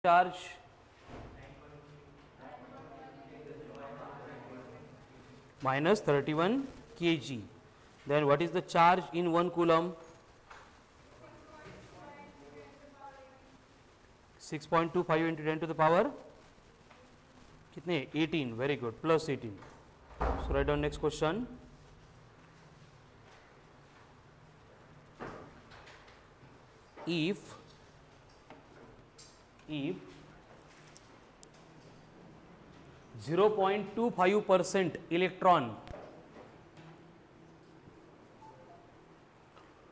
charge? Minus 31 kg. Then what is the charge in 1 coulomb? 6.25 into 10 to the power कितने 18. Very good, plus 18. So write down next question. If 0.25% electron,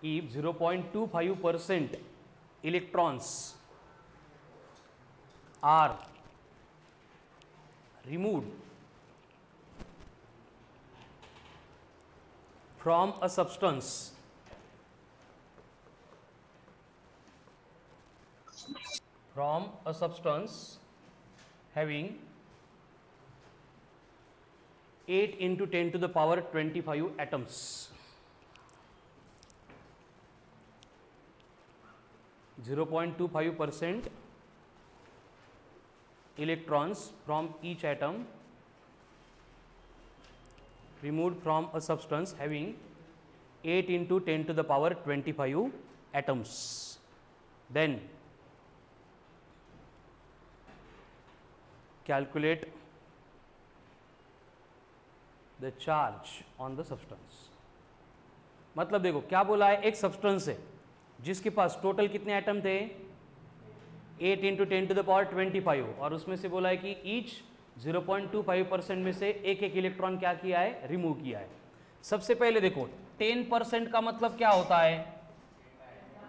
if 0.25% electrons are removed from a substance having 8 into 10 to the power 25 atoms. 0.25% electrons from each atom removed from a substance having 8 into 10 to the power 25 atoms. Then calculate the charge on the substance. मतलब देखो क्या बोला है, एक substance है जिसके पास total कितने atom थे 8 इंटू 10 टू द पावर 25 और उसमें से बोला है कि ईच 0.25% में से एक एक इलेक्ट्रॉन क्या किया है, रिमूव किया है. सबसे पहले देखो 10% का मतलब क्या होता है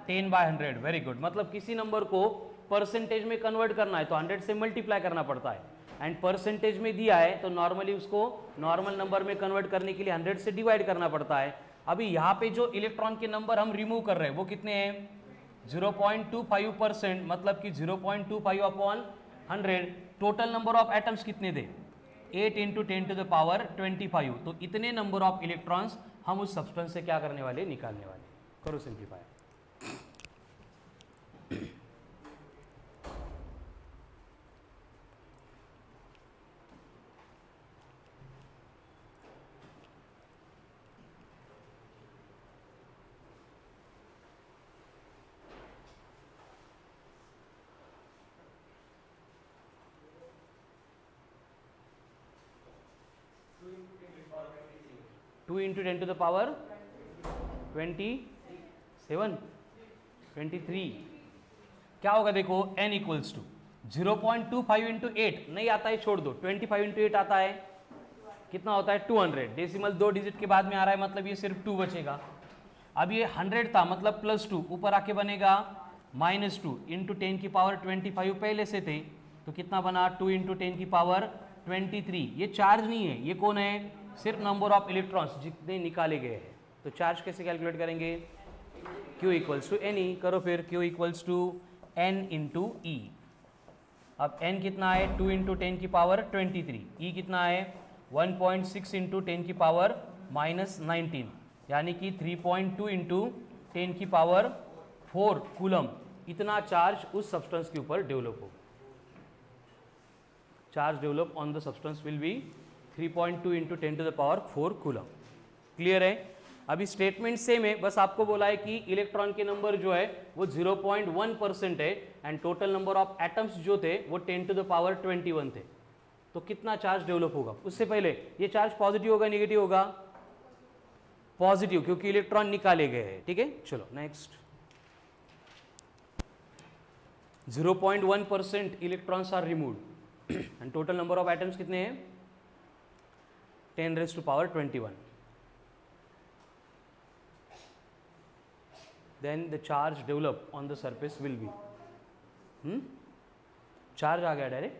10/100. Very good. मतलब किसी नंबर को परसेंटेज में कन्वर्ट करना है तो 100 से मल्टीप्लाई करना पड़ता है एंड परसेंटेज में दिया है तो नॉर्मली उसको नॉर्मल नंबर में कन्वर्ट करने के लिए 100 से डिवाइड करना पड़ता है. अभी यहाँ पे जो इलेक्ट्रॉन के नंबर हम रिमूव कर रहे हैं वो कितने हैं 0.25%, मतलब कि 0.25 upon 100. Total number of atoms कितने थे 8 इंटू 10 टू द पावर 25. तो इतने नंबर ऑफ इलेक्ट्रॉन्स हम उस सब्सटेंस से क्या करने वाले, निकालने वाले. करो simplify. 2 into 10 to the power 27 23. क्या होगा देखो n इक्वल्स टू 0.25 इंटू 8 नहीं आता है, छोड़ दो. 25 इंटू 8 आता है, कितना होता है 200. डेसिमल 2 डिजिट के बाद में आ रहा है, मतलब ये सिर्फ 2 बचेगा. अब ये 100 था मतलब +2 ऊपर आके बनेगा -2 इंटू 10 की पावर 25 पहले से थे तो कितना बना 2 इंटू 10 की पावर 23. ये चार्ज नहीं है, ये कौन है, सिर्फ नंबर ऑफ इलेक्ट्रॉन्स जितने निकाले गए हैं. तो चार्ज कैसे कैलकुलेट करेंगे, Q equals to n e. करो फिर Q equals to n into e. अब n कितना है 2 इंटू 10 की पावर 23. E कितना है 1.6 इंटू 10 की पावर -19 यानी कि 3.2 इंटू 10 की पावर 4 कूलम. इतना चार्ज उस सब्सटेंस के ऊपर डेवलप होगा. Charge develop on the substance will be 3.2 into 10 to the power 4 coulomb. Clear है. अभी स्टेटमेंट सेम है, बस आपको बोला है कि इलेक्ट्रॉन के नंबर जो है वो 0.1% है and total number of atoms जो थे वो 10 टू द पावर 21 थे. तो कितना चार्ज डेवलप होगा. उससे पहले ये चार्ज पॉजिटिव होगा निगेटिव होगा, पॉजिटिव, क्योंकि इलेक्ट्रॉन निकाले गए हैं. ठीक है, चलो next. 0.1% electrons are removed and total number of atoms कितने हैं 10 raised to power 21. Then the charge developed on the surface will be charge आ गया डायरेक्ट.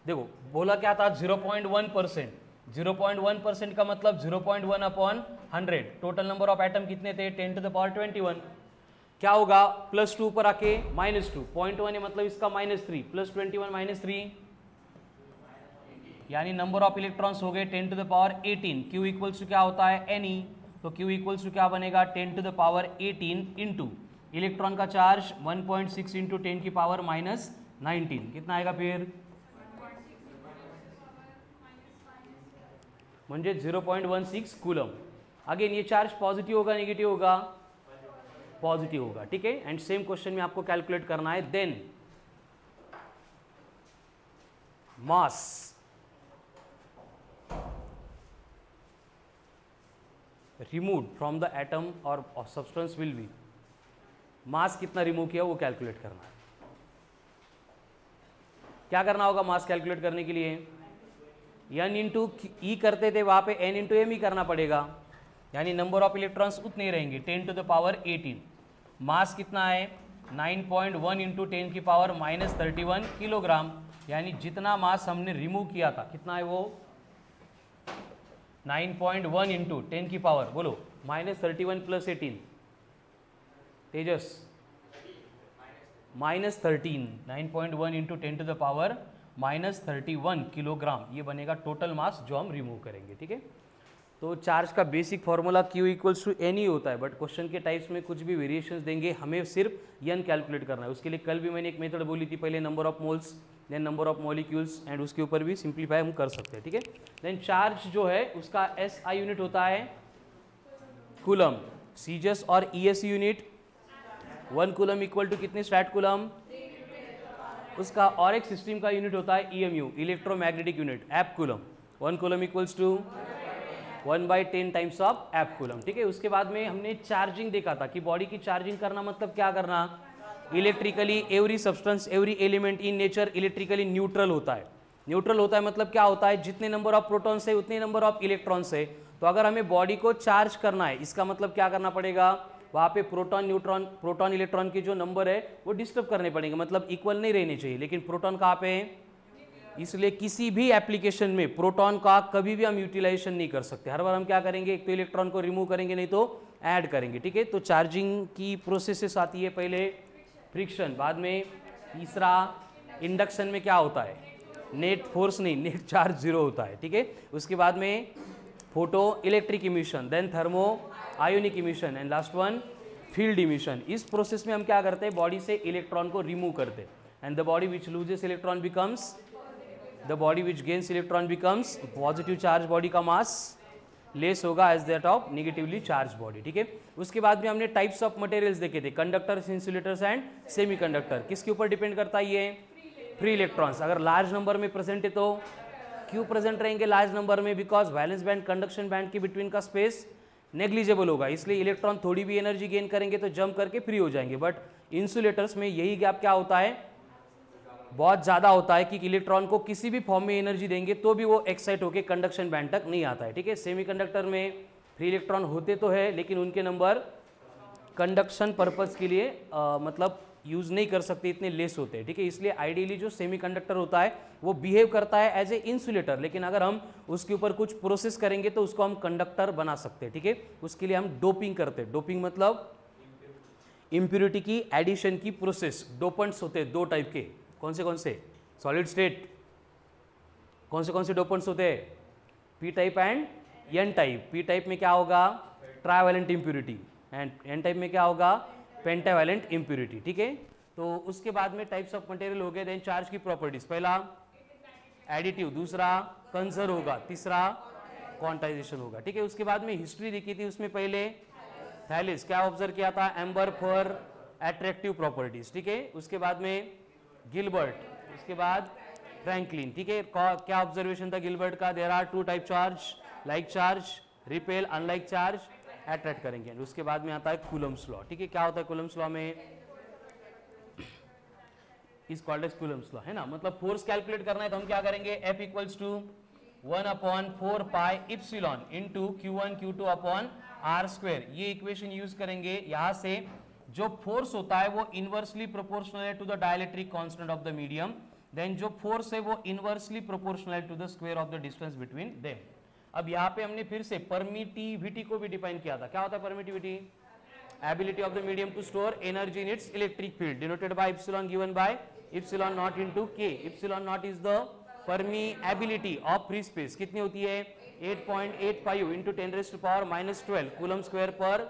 देखो बोला क्या था 0.1%. 0.1% का मतलब 0.1 upon 100. Total number of atom कितने थे 10 टू द पावर 21. क्या होगा +2 पर आके -2. 0.1 है मतलब इसका -3 + 21 -3 यानी नंबर ऑफ इलेक्ट्रॉन्स हो गए 10 to the power 18. Q equals to क्या होता है Ne. तो Q इक्वल्स टू क्या बनेगा 10 to the power 18 into electron का चार्ज 1.6 इंटू 10 की पावर माइनस 19, कितना आएगा फिर? म्हणजे 0.16 कूलम। अगेन ये चार्ज पॉजिटिव होगा नेगेटिव होगा? पॉजिटिव होगा, ठीक है। एंड सेम क्वेश्चन में आपको कैलकुलेट करना है, then mass remove from the atom और सब्सटेंस विल बी, मास कितना रिमूव किया वो कैलकुलेट करना है। क्या करना होगा मास कैलकुलेट करने के लिए? n इंटू ई करते थे, वहां पे n इंटू एम ही करना पड़ेगा, यानी नंबर ऑफ इलेक्ट्रॉन्स उतने रहेंगे 10 टू द पावर 18। मास कितना है? 9.1 इंटू 10 की पावर माइनस 31 किलोग्राम, यानी जितना मास हमने रिमूव किया था कितना है वो? 9.1 इंटू 10 की पावर, बोलो, minus 31 plus 18, Tejas, minus 13, 9.1 into 10 to the power minus 31 kilogram, ये बनेगा टोटल मास जो हम रिमूव करेंगे, ठीक है। तो चार्ज का basic formula Q equals to n ही होता है, बट क्वेश्चन के टाइप्स में कुछ भी वेरिएशंस देंगे, हमें सिर्फ एन कैलकुलेट करना है। उसके लिए कल भी मैंने एक मेथड बोली थी, पहले number of moles, then number of molecules, and उसके ऊपर भी सिंप्लीफाई हम कर सकते हैं, ठीक है। देन चार्ज जो है उसका SI यूनिट होता है कूलम, सीजस और ESI unit 1 coulomb equal to कितने स्ट्रैट कूलम? उसका और एक सिस्टम का यूनिट होता है EMU, electromagnetic unit, abcoulomb, 1 coulomb equals to 1/10 times of abcoulomb, ठीक है। उसके बाद में हमने चार्जिंग देखा था कि बॉडी की चार्जिंग करना मतलब क्या करना? Electrically every substance, every element in nature electrically neutral होता है। न्यूट्रल होता है मतलब क्या होता है? जितने नंबर ऑफ प्रोटॉन्स है उतने नंबर ऑफ इलेक्ट्रॉन्स है। तो अगर हमें बॉडी को चार्ज करना है, इसका मतलब क्या करना पड़ेगा? वहाँ पे प्रोटॉन न्यूट्रॉन, प्रोटॉन इलेक्ट्रॉन के जो नंबर है वो डिस्टर्ब करने पड़ेंगे, मतलब इक्वल नहीं रहने चाहिए। लेकिन प्रोटॉन कहाँ पे है? इसलिए किसी भी एप्लीकेशन में प्रोटॉन का कभी भी हम यूटिलाइजेशन नहीं कर सकते। हर बार हम क्या करेंगे? एक तो इलेक्ट्रॉन को रिमूव करेंगे, नहीं तो ऐड करेंगे, ठीक है। तो चार्जिंग की प्रोसेसेस आती है, पहले फ्रिक्शन, बाद में तीसरा इंडक्शन में क्या होता है? नेट फोर्स नहीं, नेट चार्ज जीरो होता है, ठीक है। उसके बाद में photo electric emission, then thermo ionic emission, and last one field emission. इस प्रोसेस में हम क्या करते हैं? बॉडी से इलेक्ट्रॉन को रिमूव करते हैं, and the body which loses electron becomes, the body which gains electron becomes positive charge, body का मास लेस होगा as that of negatively charge body, ठीक है। उसके बाद में हमने टाइप्स ऑफ मटेरियल्स देखे थे, कंडक्टर्स, इंसुलेटर्स एंड सेमीकंडक्टर। किसके ऊपर डिपेंड करता है ये? Free electrons. अगर लार्ज नंबर में प्रेजेंट है तो क्यों प्रेजेंट रहेंगे लार्ज नंबर में? Because valence band conduction band के बिटवीन का स्पेस नेग्लिजिबल होगा, इसलिए इलेक्ट्रॉन थोड़ी भी एनर्जी गेन करेंगे तो जंप करके फ्री हो जाएंगे। बट इंसुलेटर्स में यही गैप क्या होता है? बहुत ज़्यादा होता है कि इलेक्ट्रॉन को किसी भी फॉर्म में एनर्जी देंगे तो भी वो एक्साइट होकर कंडक्शन बैंड तक नहीं आता है, ठीक है। सेमीकंडक्टर में फ्री इलेक्ट्रॉन होते तो है, लेकिन उनके नंबर कंडक्शन पर्पस के लिए मतलब यूज़ नहीं कर सकते, इतने लेस होते हैं, ठीक है। इसलिए आइडियली जो सेमीकंडक्टर होता है वो बिहेव करता है एज ए इंसुलेटर, लेकिन अगर हम उसके ऊपर कुछ प्रोसेस करेंगे तो उसको हम कंडक्टर बना सकते हैं, ठीक है। उसके लिए हम डोपिंग करते हैं। डोपिंग मतलब इम्प्योरिटी की एडिशन की प्रोसेस। डोपेंट्स होते हैं दो टाइप के, कौन से? Solid state. कौन से डोपेंट्स होते हैं? P type and N type. P type में क्या होगा? Trivalent impurity, and N type में क्या होगा? पेंटावैलेंट इम्प्योरिटी, ठीक है। तो उसके बाद में टाइप्स ऑफ मटेरियल हो गए। देन चार्ज की प्रॉपर्टीज, पहला एडिटिव, दूसरा कंजर्व होगा, तीसरा क्वांटाइजेशन होगा, ठीक है। उसके बाद में हिस्ट्री देखी थी, उसमें पहले थैलिस क्या ऑब्जर्व किया था? एम्बर फॉर एट्रैक्टिव प्रॉपर्टीज, ठीक है। उसके बाद में गिलबर्ट, उसके बाद फ्रैंकलिन, ठीक है। क्या ऑब्जर्वेशन था गिलबर्ट का? There are two type charge, like charge repel, unlike charge attract करेंगे। उसके बाद में आता है कूलम्स लॉ, ठीक है। क्या होता है कूलम्स लॉ में? इस कॉल्ड एज कूलम्स लॉ, है ना। मतलब फोर्स कैलकुलेट करना है तो हम क्या करेंगे? F equals to 1/4 pi epsilon into Q1 Q2 upon R square. ये इक्वेशन यूज करेंगे। यहां से जो फोर्स होता है वो इनवर्सली प्रोपोर्शनल है to the dielectric constant of the medium, then जो फोर्स है वो inversely proportional to the square of the distance between them. अब यहाँ पे हमने फिर से परमिटिविटी को भी डिफाइन किया था। क्या होता है permittivity? Ability of the medium to store energy in its electric field, denoted by epsilon given by epsilon naught into k. Epsilon naught is the permeability of free space. कितनी होती है? 8.85 into 10⁻⁻12 coulomb square per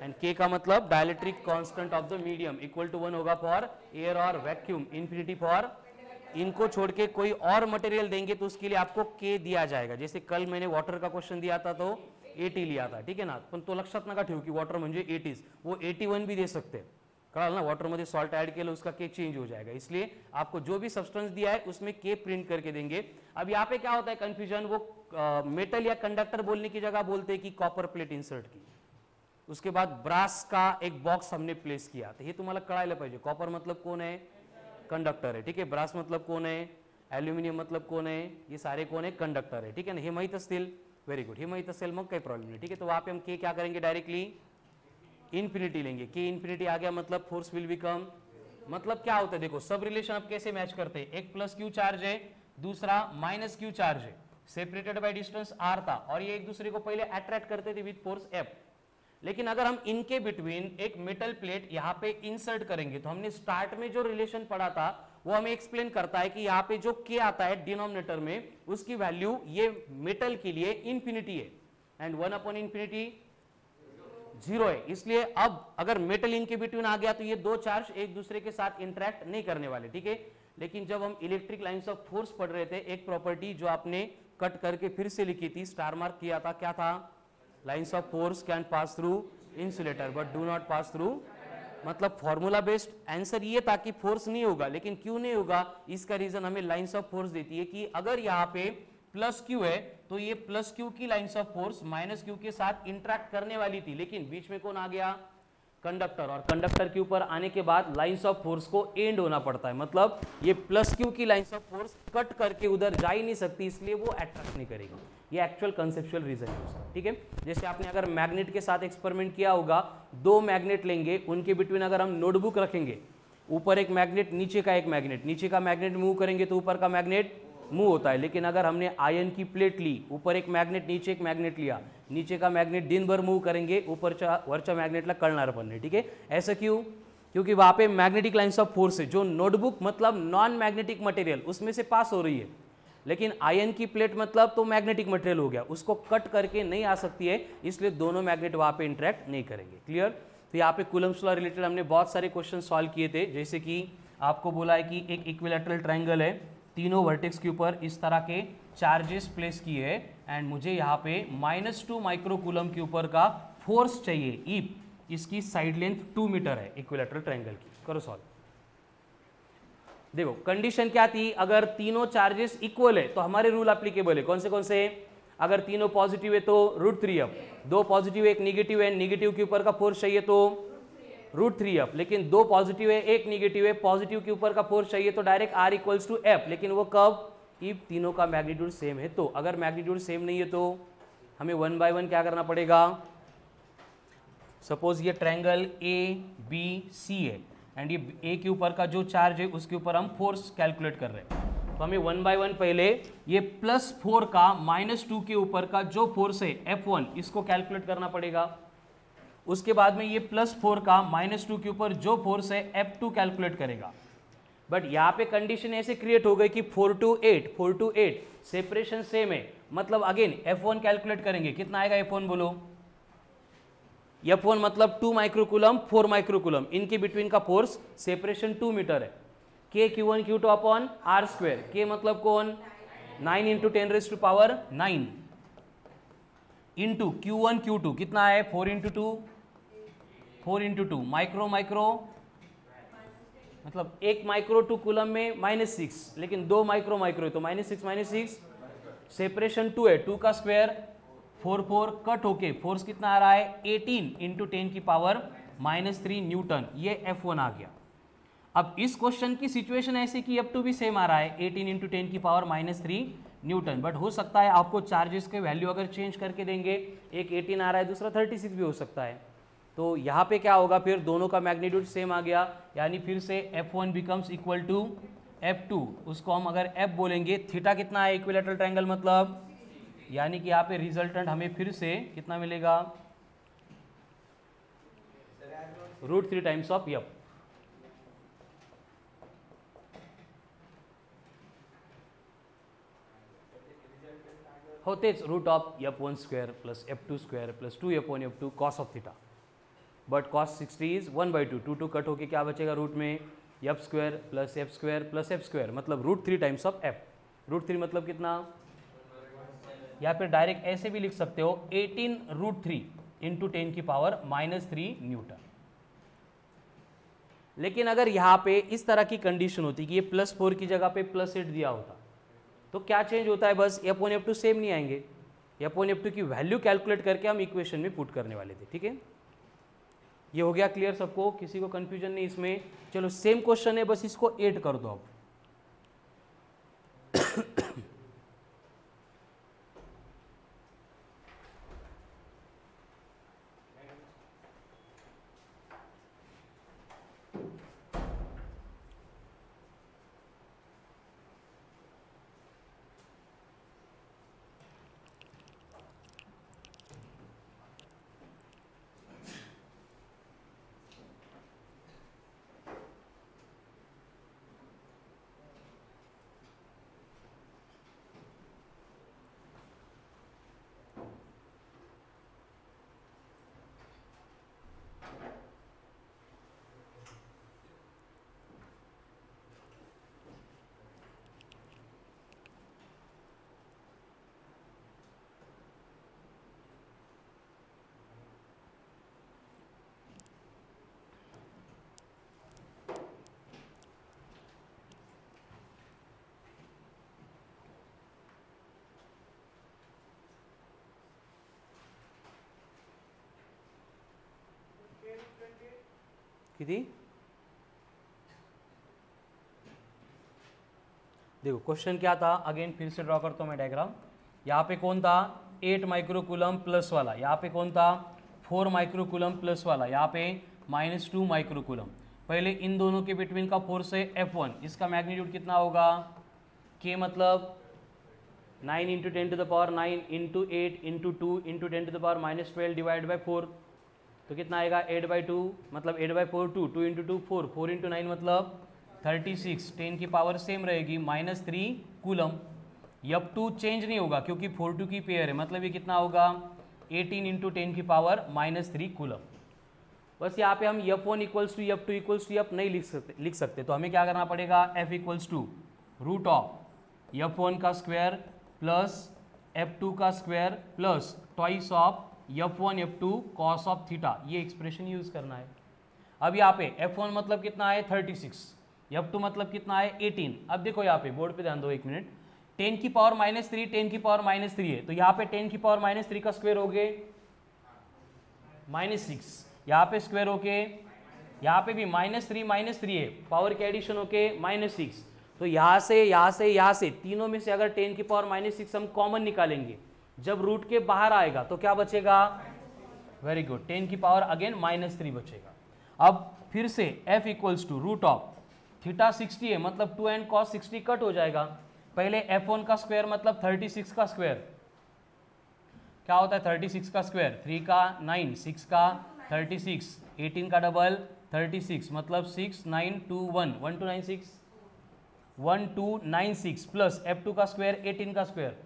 and k का मतलब dielectric constant of the medium equal to 1 होगा for air और vacuum, infinity for, इनको छोड़ के कोई और मटेरियल देंगे तो उसके लिए आपको के दिया जाएगा. जैसे कल मैंने वाटर का क्वेश्चन दिया था तो 80 लिया था, ठीक है ना. पण तो लक्षात नका ठेवू की वॉटर म्हणजे 80, वो 81 भी दे सकते हैं. कळाल ना, वॉटर मध्ये सॉल्ट ऐड केलं उसका के चेंज हो जाएगा. इसलिए आपको जो भी सब्सटेंस दिया है उसमें के प्रिंट करके देंगे. अब यहाँ पे क्या होता है कंफ्यूजन, वो मेटल या कंडक्टर बोलने की जगह बोलते हैं कि कॉपर प्लेट इंसर्ट की. उसके बाद ब्रास का एक बॉक्स हमने प्लेस किया. तर हे तुम्हाला कळायला पाहिजे. कॉपर मतलब कोण आहे, कंडक्टर है, ठीक है. ब्रास मतलब कोण आहे, ॲल्युमिनियम मतलब कोण आहे, ये सारे कौन है, कंडक्टर है, ठीक है ना. हे माहित असतील, वेरी गुड. हे माहित असेल मग काही प्रॉब्लम नहीं, ठीक है. तो वहां पे हम के क्या करेंगे, डायरेक्टली इन्फिनिटी लेंगे. के इन्फिनिटी आ गया मतलब फोर्स विल बिकम, मतलब क्या होता है देखो, सब रिलेशन अब कैसे मैच करते हैं. एक प्लस क्यू चार्ज है, दूसरा माइनस क्यू चार्ज है, सेपरेटेड बाय डिस्टेंस आर था, और ये एक दूसरे को पहले अट्रैक्ट करते थे विद फोर्स एफ. लेकिन अगर हम इनके बिटवीन एक मेटल प्लेट यहाँ पे इंसर्ट करेंगे तो हमने स्टार्ट में जो रिलेशन पढ़ा था वो हमें एक्सप्लेन करता है कि यहाँ पे जो के आता है डिनोमिनेटर में, उसकी वैल्यू ये मेटल के लिए इंफिनिटी है एंड 1 अपॉन इंफिनिटी 0 है. इसलिए अब अगर मेटल इनके बिटवीन आ गया तो ये दो चार्ज एक दूसरे के साथ इंटरेक्ट नहीं करने वाले, ठीक है. लेकिन जब हम इलेक्ट्रिक लाइंस ऑफ फोर्स पढ़ रहे थे, एक प्रॉपर्टी जो आपने कट करके फिर से लिखी थी, स्टार मार्क किया था, क्या था, lines of force can pass through insulator but do not pass through, मतलब फॉर्मूला बेस्ड आंसर ये था कि फोर्स नहीं होगा. लेकिन क्यों नहीं होगा, इसका रीजन हमें लाइंस ऑफ फोर्स देती है कि अगर यहाँ पे प्लस क्यू है तो ये प्लस क्यू की lines of force minus Q के साथ इंटरेक्ट करने वाली थी. लेकिन बीच में कौन आ गया, कंडक्टर, और कंडक्टर के ऊपर आने के बाद लाइंस ऑफ फोर्स को एंड होना पड़ता है. मतलब ये प्लस क्यू की लाइंस ऑफ फोर्स कट करके उधर जा ही नहीं सकती, इसलिए वो अट्रैक्ट नहीं करेगी. ये एक्चुअल कंसेप्चुअल रीजन है उसका, ठीक है. जैसे आपने अगर मैग्नेट के साथ एक्सपेरिमेंट किया होगा, दो मैग्नेट लेंगे, उनके बिटवीन अगर हम नोटबुक रखेंगे, ऊपर एक मैग्नेट, नीचे का एक मैग्नेट, नीचे का मैग्नेट मूव करेंगे तो ऊपर का मैग्नेट मूव होता है. लेकिन अगर हमने आयन की प्लेट ली, ऊपर एक मैग्नेट नीचे एक मैग्नेट लिया, नीचे का मैग्नेट दिन भर मूव करेंगे, ऊपरच्या वरच्या मैग्नेटला कळणार पण नाही, ठीक है. ऐसा क्यों, क्योंकि वहां पे मैग्नेटिक लाइंस ऑफ फोर्स है, जो नोटबुक मतलब नॉन मैग्नेटिक मटेरियल उसमें से पास हो रही है. लेकिन आयन की प्लेट मतलब तो मैग्नेटिक मटेरियल हो गया, उसको कट करके नहीं आ सकती है, इसलिए दोनों मैग्नेट वहां पे इंटरेक्ट नहीं करेंगे. क्लियर. तो यहाँ पे कूलम्ब्स लॉ रिलेटेड हमने बहुत सारे क्वेश्चन सॉल्व किए थे. जैसे कि आपको बोला है कि एक इक्विलैटरल ट्रायंगल है, तीनों वर्टेक्स के ऊपर इस तरह के चार्जेस प्लेस किए हैं, एंड मुझे यहाँ पे -2 माइक्रो कूलम के ऊपर का फोर्स चाहिए इफ इसकी साइड लेंथ 2 मीटर है इक्विलैटरल ट्रायंगल की. करो सॉल्व. देखो कंडीशन क्या थी, अगर तीनों चार्जेस इक्वल है तो हमारे रूल एप्लीकेबल है. कौन से अगर तीनों पॉजिटिव है तो √3f, दो पॉजिटिव है एक निगेटिव है, निगेटिव के ऊपर का फोर्स चाहिए तो √3f. लेकिन दो पॉजिटिव है एक निगेटिव है, पॉजिटिव के ऊपर का फोर्स चाहिए तो डायरेक्ट R = F. लेकिन वो कब, इफ तीनों का मैग्नीट्यूड सेम है तो. अगर मैग्नीट्यूड सेम नहीं है तो हमें 1 बाय 1 क्या करना पड़ेगा. सपोज ये ट्रायंगल ABC है एंड ये ए के ऊपर का जो चार्ज है उसके ऊपर हम फोर्स कैलकुलेट कर रहे हैं. तो हमें 1 बाय 1 पहले ये +4 का -2 के ऊपर का जो फोर्स है F1 इसको कैलकुलेट करना पड़ेगा. उसके बाद में ये +4 का -2 के ऊपर जो फोर्स है F2 कैलकुलेट करेगा. बट यहाँ पे कंडीशन ऐसे क्रिएट हो गई कि 4 to 8 सेपरेशन सेम है, मतलब अगेन F1 कैलकुलेट करेंगे. कितना आएगा F1 बोलो. F1 मतलब 2 माइक्रोकूलम 4 माइक्रोकूलम, इनके बिटवीन का फोर्स सेपरेशन 2 मीटर है. K Q1 Q2 upon R², K मतलब कौन, 9 × 10⁹ इंटू Q1 Q2 कितना है 4 × 2 माइक्रो मतलब 1 माइक्रो 2 कूलम में -6, लेकिन 2 माइक्रो है तो -6 सेपरेशन 2 है, 2 का स्क्वायर 4 कट होके फोर्स कितना आ रहा है 18 × 10⁻³ न्यूटन. ये F1 आ गया. अब इस क्वेश्चन की सिचुएशन ऐसे कि F2 भी सेम आ रहा है 18 × 10⁻³ न्यूटन. बट हो सकता है आपको चार्जेस के वैल्यू अगर चेंज करके देंगे, एक 18 आ रहा है दूसरा 36 भी हो सकता है. तो यहाँ पे क्या होगा, फिर दोनों का मैग्नीट्यूड सेम आ गया, यानी फिर से F1 becomes equal to F2. उसको हम अगर F बोलेंगे, थीटा कितना है इक्विलैटरल ट्रायंगल मतलब, यानी कि यहाँ पे रिजल्टेंट हमें फिर से कितना मिलेगा √3 टाइम्स ऑफ F. होतेच √F1² + F2² + 2 upon F2 cos of theta. But cos 60 is 1/2, 2 cut होके क्या बचेगा रूट में, F square plus F square plus F square, मतलब root 3 times of F. Root 3 मतलब कितना, या फिर डायरेक्ट ऐसे भी लिख सकते हो 18√3 इंटू 10 की पावर -3 न्यूटन। लेकिन अगर यहाँ पे इस तरह की कंडीशन होती कि ये +4 की जगह पे +8 दिया होता तो क्या चेंज होता है, बस F1 F2 सेम नहीं आएंगे, F1 F2 की वैल्यू कैलकुलेट करके हम इक्वेशन में पुट करने वाले थे। ठीक है, ये हो गया क्लियर सबको, किसी को कंफ्यूजन नहीं इसमें। चलो सेम क्वेश्चन है, बस इसको 8 कर दो अब। किती, देखो क्वेश्चन क्या था, अगेन फिर से ड्रॉ करता हूं मैं डायग्राम। यहाँ पे कौन था 8 माइक्रोकूलम प्लस वाला, यहाँ पे कौन था 4 माइक्रोकूलम प्लस वाला, यहाँ पे -2 माइक्रोकूलम। पहले इन दोनों के बिटवीन का फोर्स है F1, इसका मैग्नीट्यूड कितना होगा, K मतलब 9 into 10⁻9 into 8 into 2 into 10⁻12 divide by 4, तो कितना आएगा 8/2, मतलब 8/4 2, 2 इंटू 2 4, 4 इंटू 9 मतलब 36, 10 की पावर सेम रहेगी -3 कूलम। F2 चेंज नहीं होगा क्योंकि 4 2 की पेयर है, मतलब ये कितना होगा 18 इंटू 10 की पावर -3 कूलम। बस यहाँ पे हम F1 equals to F2 equals to F नहीं लिख सकते, तो हमें क्या करना पड़ेगा, F equals to root of F1 का स्क्वायर प्लस F2 का square plus twice of F1 F2 cos of theta, ये एक्सप्रेशन यूज करना है। अब यहाँ पे F1 मतलब कितना है 36, F2 मतलब कितना है 18। अब देखो यहाँ पे बोर्ड पे ध्यान दो एक मिनट, 10 की पावर -3 10 की पावर -3 है, तो यहाँ पे 10 की पावर -3 का स्क्वायर हो गए -6, यहाँ पे स्क्वायर होके यहाँ पे भी -3 है, पावर के एडिशन होके -6, तो यहाँ से तीनों में से अगर 10 की पावर -6 हम कॉमन निकालेंगे, जब रूट के बाहर आएगा तो क्या बचेगा, वेरी गुड, 10 की पावर अगेन -3 बचेगा। अब फिर से F equals to root of theta 60 है, मतलब 2 एंड कॉस 60 कट हो जाएगा। पहले F1 का स्क्वायर मतलब 36 का स्क्वायर, क्या होता है 36 का स्क्वायर, 3 का 9, 6 का 36, 18 का डबल 36, मतलब 6 9 2 1 1296 प्लस F2 का स्क्वायर 18 का square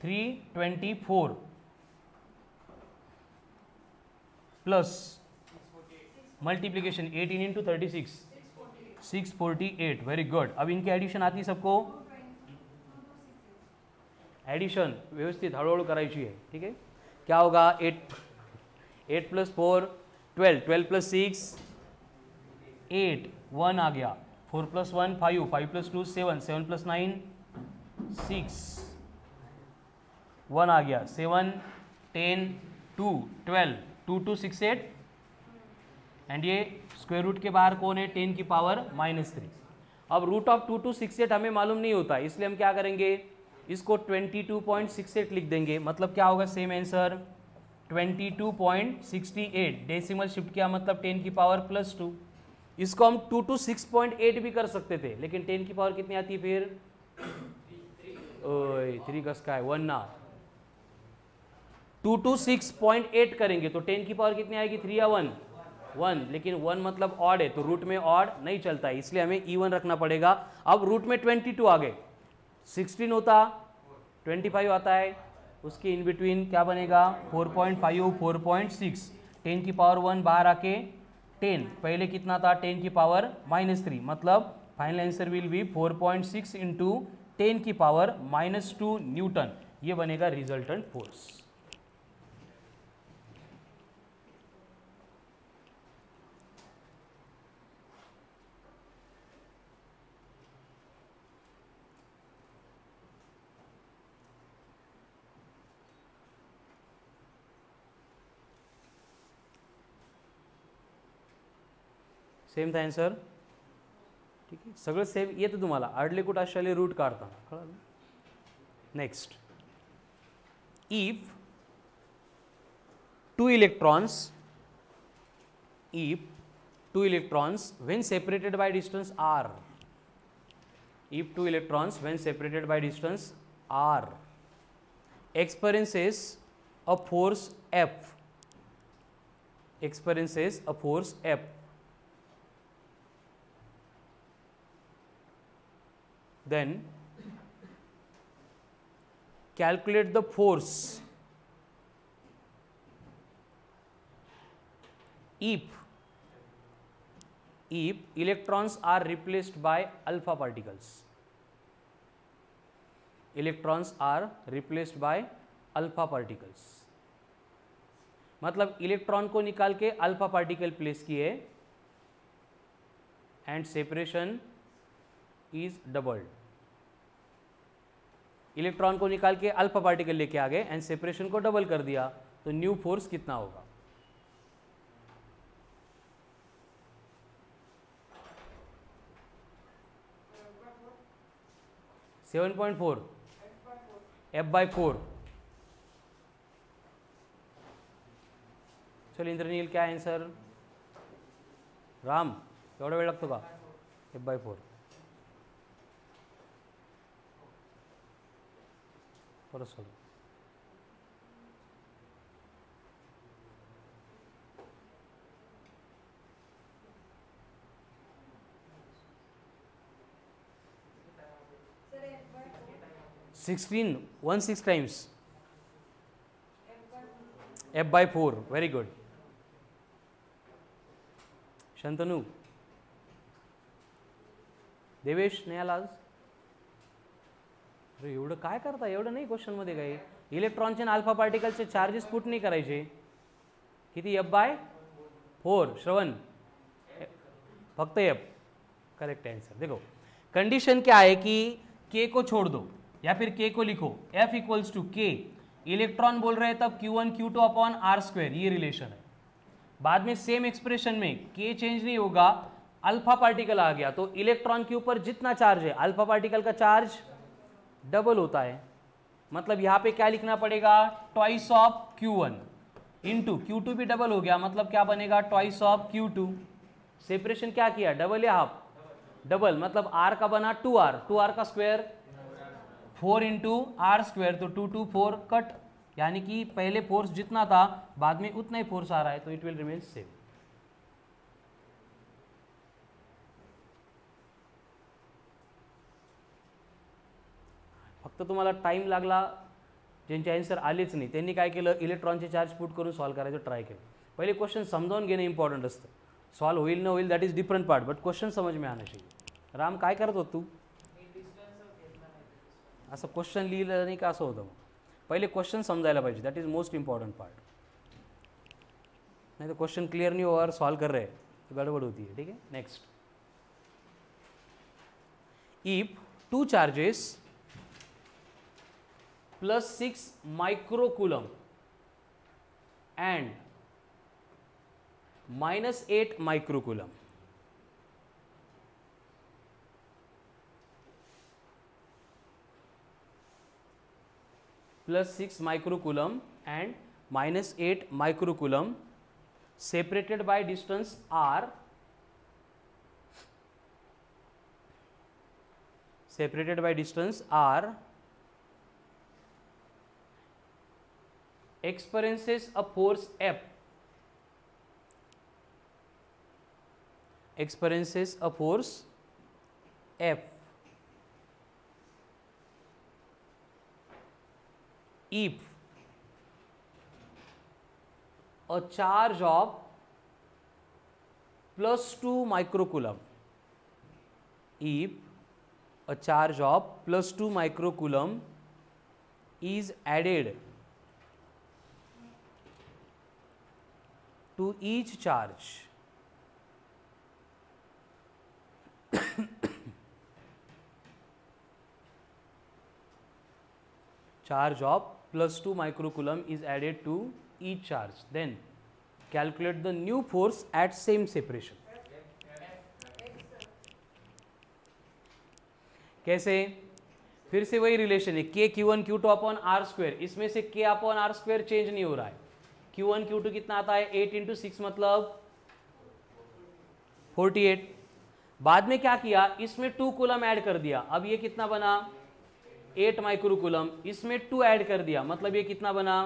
324 plus multiplication 18 into 36 648, very good. अब इनकी एडिशन आती है सबको, एडिशन व्यवस्थित हळूहळू करायची है, ठीक है। क्या होगा 8 + 4 12 + 6 8 1 आ गया, 4 + 1 5 5 + 2 7 7 + 9 6 1 आ गया, 7 10 2 12 2 2 6 8, एंड ये स्क्वायर रूट के बाहर कौन है 10 की पावर -3। अब रूट ऑफ 2 2 6 8 हमें मालूम नहीं होता, इसलिए हम क्या करेंगे, इसको 22.68 लिख देंगे, मतलब क्या होगा सेम आंसर 22.68, डेसिमल शिफ्ट किया मतलब 10 की पावर +2। इसको हम 2 to 6.8 भी कर सकते थे, लेकिन 10 की पावर कितनी आती है फिर 3 का स्काई 1 ना, 2 to 6.8 करेंगे तो 10 की पावर कितनी आएगी 3 या 1, लेकिन 1 मतलब ऑड है तो रूट में ऑड नहीं चलता है, इसलिए हमें इवन रखना पड़ेगा। अब रूट में 22 आ गए, 16 होता 25 आता है, उसके इन बिटवीन क्या बनेगा 4.5 4.6, 10 की पावर 1 बाहर आके 10, पहले कितना था 10 की पावर -3, मतलब final answer will be 4.6 into 10 की पावर -2 न्यूटन। ये बनेगा रिजल्टेंट फोर्स। सेम था आन्सर, ठीक आहे, सगळं सेम येतं तुम्हाला, आडले कुठं अशाले रूट काढताना कळलं. Next, if two electrons when separated by distance r, if two electrons when separated by distance r experiences a force F, then calculate the force if electrons are replaced by alpha particles. मतलब electron को निकाल के alpha particle place किए and separation is doubled. Electron को निकाल के alpha particle लेके आ गए एंड सेपरेशन को डबल कर दिया, तो न्यू फोर्स कितना होगा? 7.4 F/4. चल इंद्रनील, क्या आन्सर? राम, एवढा वेळ लागतो का? F/4 परत सोड. Sixteen 16 times F/4. Very good. Shantanu, Devesh नाही आला आज? अरे एवढं काय करता, एवढं नाही क्वेश्चन मध्ये काही. इलेक्ट्रॉनचे आणि अल्फा पार्टिकलचे चार्जेस पुट नाही करायचे. किती? F/4. श्रवण, फक्त F. Correct answer. देखो कंडीशन क्या है कि K को छोड़ दो या फिर K को लिखो, F equals to K. Electron बोल रहे हैं तब Q1 Q2 अपॉन R², ये रिलेशन है. बाद में सेम एक्सप्रेशन में K चेंज नहीं होगा, अल्फा पार्टिकल आ गया तो इलेक्ट्रॉन के ऊपर जितना चार्ज है अल्फा पार्टिकल का चार्ज डबल होता है. मतलब यहां पे क्या लिखना पड़ेगा? Twice of Q1 into Q2 भी डबल हो गया, मतलब क्या बनेगा? Twice of Q2. सेपरेशन क्या किया? डबल या हाफ? डबल. मतलब R का बना 2R, 2R का स्क्वायर 4 इंटू R², तो 2 2 4 कट, यानी कि पहले फोर्स जितना था बाद में उतना ही फोर्स आ रहा है, तो इट विल रिमेन सेम. फक्त तुम्हाला टाइम लागला, ज्यांचे आन्सर आलेच नाही त्यांनी काय केलं, इलेक्ट्रॉनचे चार्ज पुट करून सॉल्व करायचं ट्राय केलं. पहिले क्वेश्चन समजावून घेणं इम्पॉर्टंट असतं. सॉल्व होईल न होईल that is different part, but question समझ में आना चाहिए. राम, काय करत होत तू? असं क्वेश्चन लिहिलं नाही का असं होतं. पहिले क्वेश्चन समजायला पाहिजे, that is most important part. नहीं तो क्वेश्चन क्लियर नहीं हुआ और सॉल्व कर रहे हैं तो गड़बड़ होती है. ठीक है, next. If two charges +6 microcoulomb and -8 microcoulomb, +6 microcoulomb and -8 microcoulomb separated by distance r, experiences a force F, if a charge of +2 microcoulomb, if a charge of +2 microcoulomb is added to each charge charge of +2 microcoulomb is added to each charge, then calculate the new force at same separation. कैसे? फिर से वही relation है, k q1 q2 upon R square, इसमें से k upon R square change नहीं हो रहा है. q1 q2 कितना आता है? 8 × 6 मतलब 48. बाद में क्या किया, इसमें 2 कूलम ऐड कर दिया, अब ये कितना बना? 8 माइक्रोकूलम. इसमें 2 ऐड कर दिया, मतलब ये कितना बना?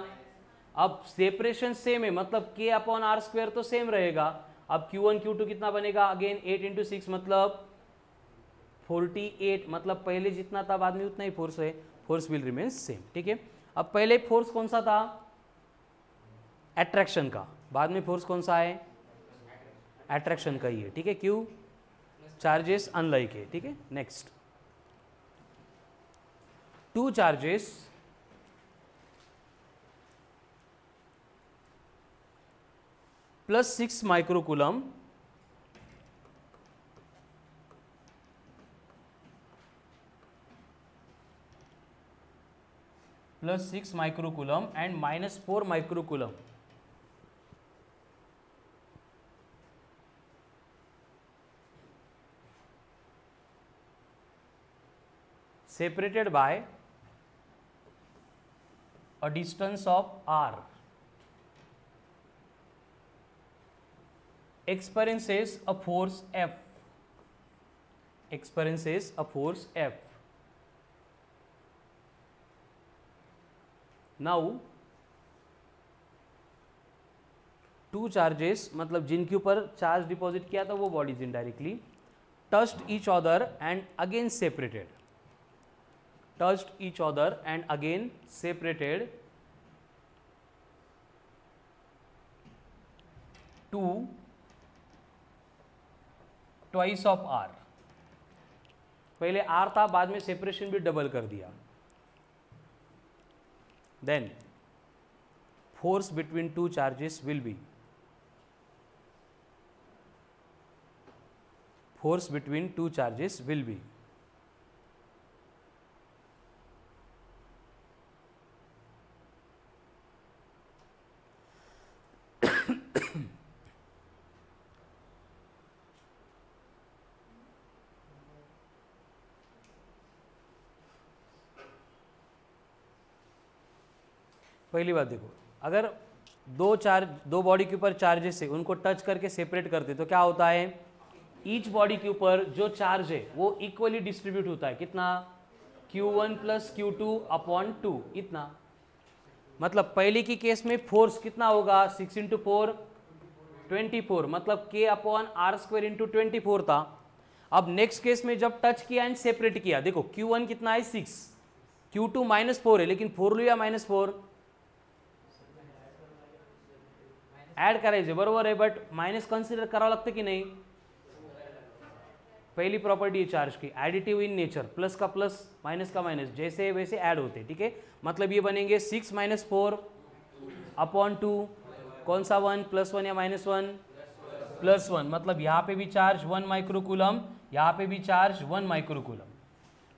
अब सेपरेशन सेम है, मतलब k अपॉन आर स्क्वायर तो सेम रहेगा. अब q1 q2 कितना बनेगा? अगेन 8 × 6 मतलब 48, मतलब पहले जितना था बाद में उतना ही फोर्स है. Force will remain same. ठीक है. अब पहले फोर्स कौन सा था? अट्रैक्शन का. बाद में फोर्स कौन सा है? अट्रैक्शन का ही है. ठीक है. क्यों? चार्जेस अनलाइक है. ठीक है. Next, 2 charges +6 microcoulomb +6 microcoulomb and -4 microcoulomb separated by a distance of r experiences a force F. Experiences a force F. Now 2 charges, मतलब जिनके ऊपर चार्ज डिपॉजिट किया था वो bodies indirectly touched each other and again separated. Touched each other and again separated to twice of r. पहले r था, बाद में सेपरेशन भी डबल कर दिया. Then force between 2 charges will be, force between 2 charges will be पहली बात देखो, अगर दो बॉडी के ऊपर चार्जेस है, उनको टच करके सेपरेट करते तो क्या होता है? ईच बॉडी के ऊपर जो चार्ज है वो इक्वली डिस्ट्रीब्यूट होता है. कितना? q1 + q2 अपॉन 2 इतना. मतलब पहले की केस में फोर्स कितना होगा? 6 × 4 24, मतलब k अपॉन आर स्क्वायर × 24 था. अब नेक्स्ट केस में जब टच किया एंड सेपरेट किया, देखो q1 कितना है? 6, q2 -4 है, लेकिन 4 लिया -4 ऍड करायचे, बरोबर आहे. बट मायनस कन्सिडर करावं लागतं की नाही? पहली प्रॉपर्टी है चार्ज की, एडिटिव इन नेचर, प्लस का प्लस माइनस का माइनस जैसे वैसे ऐड होते. ठीक है. मतलब ये बनेंगे 6 - 4 अपॉन 2, कौन सा 1? +1 या -1? +1. मतलब यहाँ पे भी चार्ज 1 माइक्रोकूलम, यहाँ पे भी चार्ज 1 माइक्रोकूलम.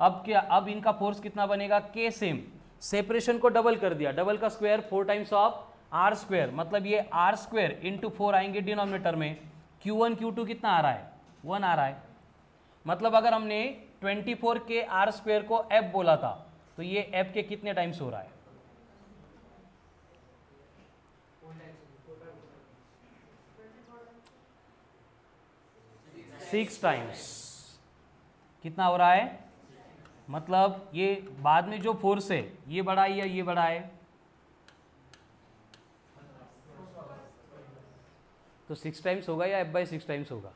अब क्या? अब इनका फोर्स कितना बनेगा? k same. सेपरेशन को डबल कर दिया, डबल का square 4 times of R square, मतलब ये आर स्क्वायर इंटू 4 आएंगे डिनोमिनेटर में. q1 q2 कितना आ रहा है? 1 आ रहा है. मतलब अगर हमने 24 के आर स्क्वायर को f बोला था तो ये f के कितने टाइम्स हो रहा है? 6 टाइम्स. कितना हो रहा है? मतलब ये बाद में जो फोर्स है ये बड़ा है या ये बड़ा है? तो 6 टाइम्स होगा या f/6 टाइम्स होगा?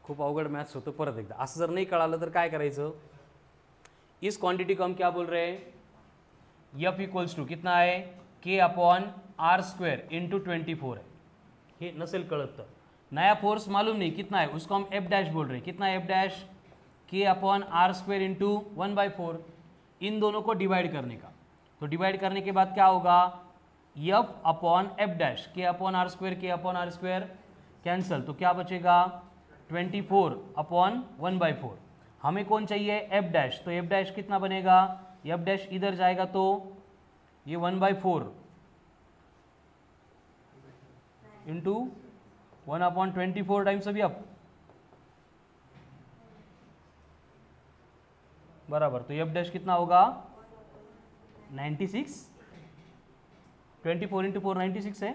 खूप अवघड मॅथ्स होतं. परत एकदा असं जर नाही कळालं तर काय करायचं? इस क्वांटिटी को हम क्या बोल रहे हैं? f = कितना है? k upon are square into 24 है, हे नसेल कळत तर. नया फोर्स मालूम नहीं कितना है, उसको हम एफ डैश बोल रहे हैं. कितना है एफ डैश? के अपॉन आर स्क्वेयर इंटू 1/4. इन दोनों को डिवाइड करने का, तो डिवाइड करने के बाद क्या होगा, एफ अपॉन एफ डैश, के अपॉन आर स्क्वेयर, के अपॉन आर स्क्वेयर कैंसल, तो क्या बचेगा 24 अपॉन 1/4. हमें कौन चाहिए एफ डैश, तो एफ डैश कितना बनेगा, एफ डैश इधर जाएगा तो ये 1/4 इंटू 1/24 टाइम्स अभी अप बराबर, तो एफ डैश कितना होगा 96. 24 इंटू 4 96 है,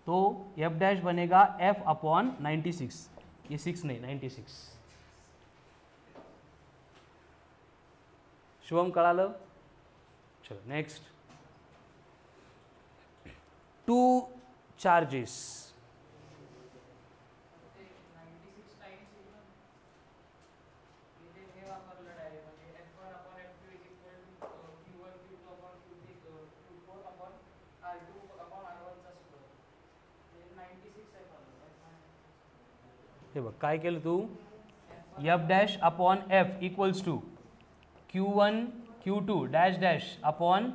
तो एफ डैश बनेगा एफ अपॉन 96. ये 6 नहीं 96. शुभम कळालं. चलो नेक्स्ट, टू चार्जेस. हे बघ काय केलं तू, F dash upon F equals to Q1 Q2 dash dash upon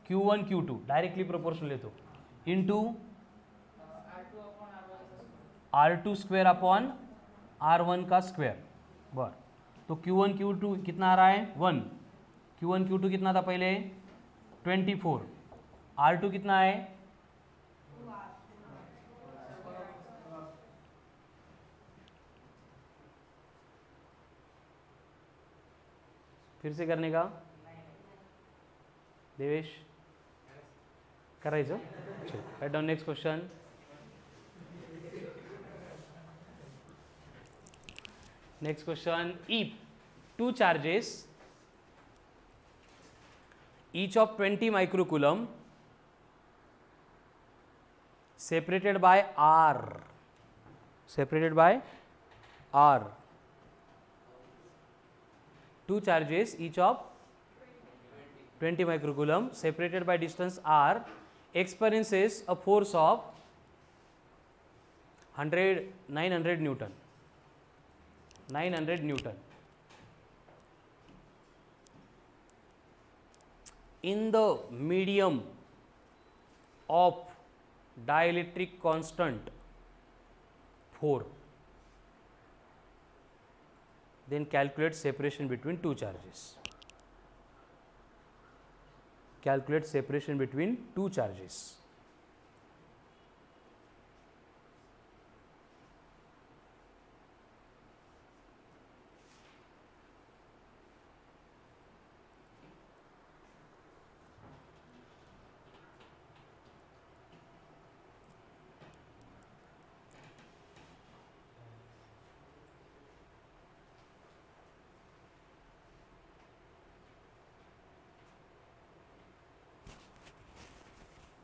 Q1 Q2 directly proportional लेतो into R2 square upon R1 का स्क्वेयर. बर, तो Q1 Q2 कितना आ रहा है 1, Q1 Q2 कितना था पहले 24, R2 कितना है फिर से करने का देवेश करायचं. Write down next question. Next question, if two charges each of 20 microcoulomb separated by R, two charges each of 20 microcoulomb separated by distance r experiences a force of 900 Newton. In the medium of dielectric constant 4, then calculate separation between two charges. Calculate separation between two charges.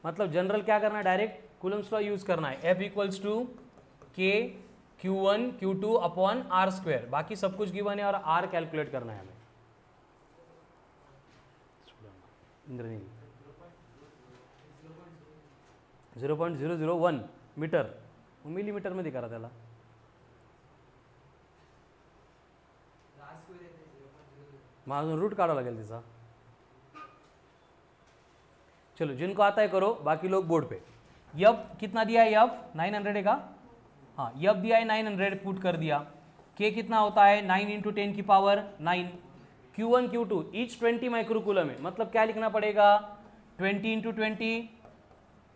मतलब general क्या करना है, direct Coulomb's law use करना है. F equals to के Q1 Q2 upon R square, बाकी सब कुछ गिवन है और आर कैलकुलेट करना है हमें. इंद्रनील 0.001 मीटर, मिलीमीटर मध्ये करा त्याला. मग अजून रूट काढावं लागेल तिचा. चलो जिनको आता है करो, बाकी लोग बोर्ड पे. यब कितना दिया है, यब 900 है का, हाँ यब दिया है 900 पुट कर दिया. के कितना होता है 9 इंटू 10 की power 9. Q1 Q2 each 20 microcoulomb है, मतलब क्या लिखना पड़ेगा 20 इंटू 20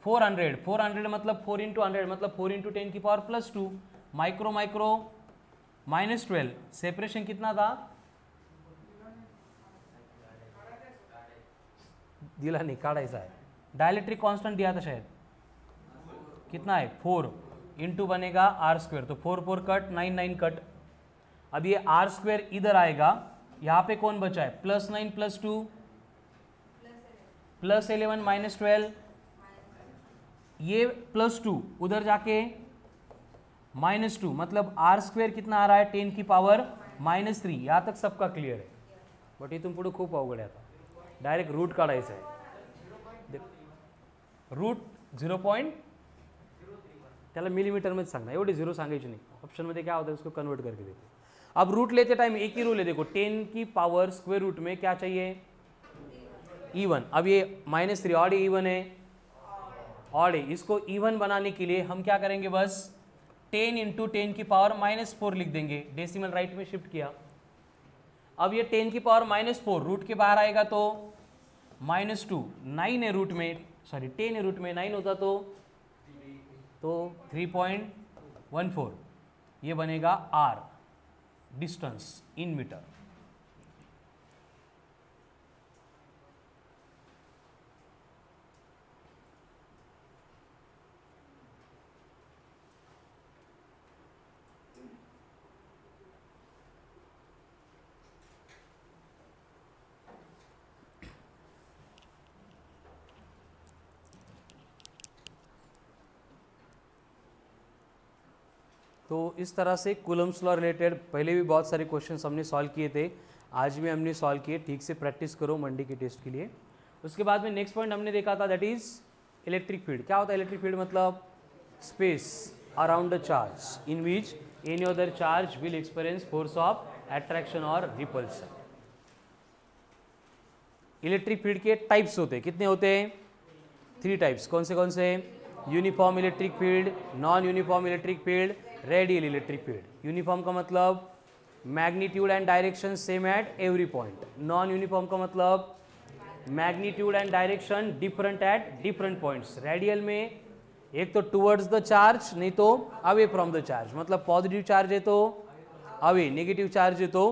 400 मतलब 4 इंटू 100 मतलब 4 इंटू 10 की पावर प्लस 2. माइक्रो -12. सेपरेशन कितना था, दिला नहीं, काढ़ा है. डायलेक्ट्रिक कांस्टेंट दिया था शायद, कितना है 4 इंटू बनेगा आर स्क्वेयर, तो 4 4 कट 9 9 कट. अब ये आर स्क्वेयर इधर आएगा, यहाँ पे कौन बचा है +9 +2 +11 -12, ये +2 उधर जाके -2, मतलब आर स्क्वेयर कितना आ रहा है 10 की पावर -3. यहाँ तक सबका क्लियर है. बट इथून पुढे खूप अवघड आहे. आता डायरेक्ट रूट काढायचं आहे. रूट 0. त्याला मिलीमीटरमध्ये सांगणार, एवढे झिरो सांगायचे नाही. ऑप्शनमध्ये क्या होता है उसको कन्वर्ट करके देखो. अब रूट लेते टाइम एक ही रूल है, देखो 10 की पावर स्क्वायर रूट में क्या चाहिए, इवन. अब ये -3 ऑड इवन है, ऑड है. इसको इवन बनाने के लिए हम क्या करेंगे, बस 10 इंटू 10 की पावर -4 लिख देंगे, डेसिमल राइट में शिफ्ट किया. अब ये 10 की पावर -4 रूट के बाहर आएगा तो -2, 9 है रूट में, सॉरी 10 है रूट में, 9 होता तो 3.14. ये बनेगा r, डिस्टेंस इन मीटर. तो इस तरह से कूलम्स लॉ रिलेटेड पहले भी बहुत सारे क्वेश्चंस हमने सॉल्व किए थे, आज भी हमने सॉल्व किए. ठीक से प्रैक्टिस करो मंडे के टेस्ट के लिए. उसके बाद में नेक्स्ट पॉइंट हमने देखा था, दैट इज इलेक्ट्रिक फील्ड. क्या होता है इलेक्ट्रिक फील्ड, मतलब space around the charge in which any other charge will experience force of attraction और रिपल्सन. इलेक्ट्रिक फील्ड के टाइप्स होते हैं, कितने होते हैं, 3 टाइप्स. कौन से, uniform electric field, non uniform electric field, radial electric field. Uniform का मतलब magnitude and direction same at every point. Non uniform का मतलब magnitude and direction different at different points. Radial में एक तो टुवर्ड्स द चार्ज, नहीं तो away from the charge, मतलब पॉजिटिव चार्ज है तो अवे, नेगेटिव चार्ज है तो.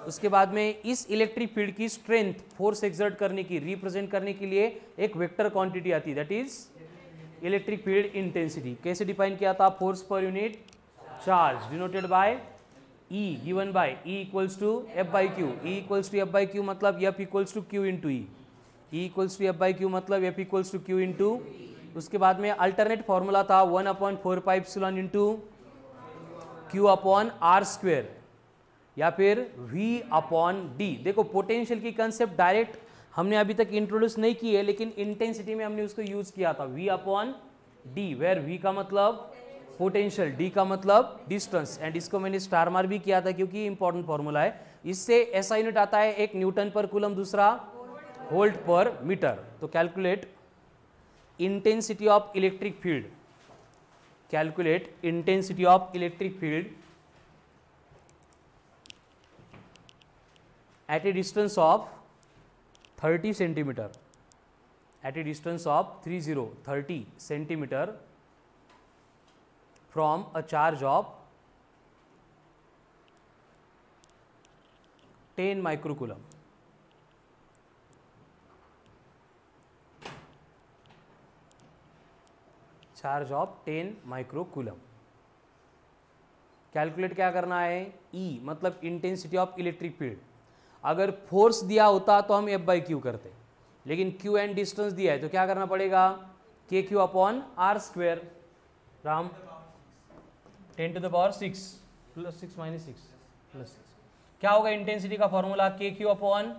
उसके बाद में इस इलेक्ट्रिक फील्ड की स्ट्रेंथ, फोर्स एक्सर्ट करने की, रिप्रेजेंट करने के लिए एक वेक्टर क्वांटिटी आती है, that is electric field intensity. कैसे डिफाइन किया था, force per unit charge denoted by E given by E equals to F by Q. E equals to F by Q मतलब F equals to Q into E. E equals to F by Q मतलब F equals to Q into. उसके बाद में alternate formula था 1/4π into Q upon R square या फिर V upon D. देखो potential की कंसेप्ट डायरेक्ट हमने अभी तक इंट्रोड्यूस नहीं की है, लेकिन इंटेंसिटी में हमने उसको यूज किया था, V upon D, where V का मतलब पोटेंशियल, डी का मतलब डिस्टेंस. एंड इसको मैंने स्टार मार्क भी किया था क्योंकि इंपॉर्टेंट फॉर्मूला है. इससे ऐसा यूनिट आता है, एक न्यूटन पर कूलम, दूसरा वोल्ट पर मीटर. तो calculate intensity of electric field, calculate intensity of electric field at a distance of 30 centimetre, at a distance of 30 centimetre from a charge of 10 microcoulomb. Charge of 10 microcoulomb. Calculate क्या करना है, E मतलब intensity of electric field. अगर force दिया होता तो हम F by Q करते, लेकिन Q एंड डिस्टेंस दिया है तो क्या करना पड़ेगा, KQ upon R square. Ram 10 to the power 6 plus 6 minus 6 plus 6. क्या होगा इंटेंसिटी का formula, KQ upon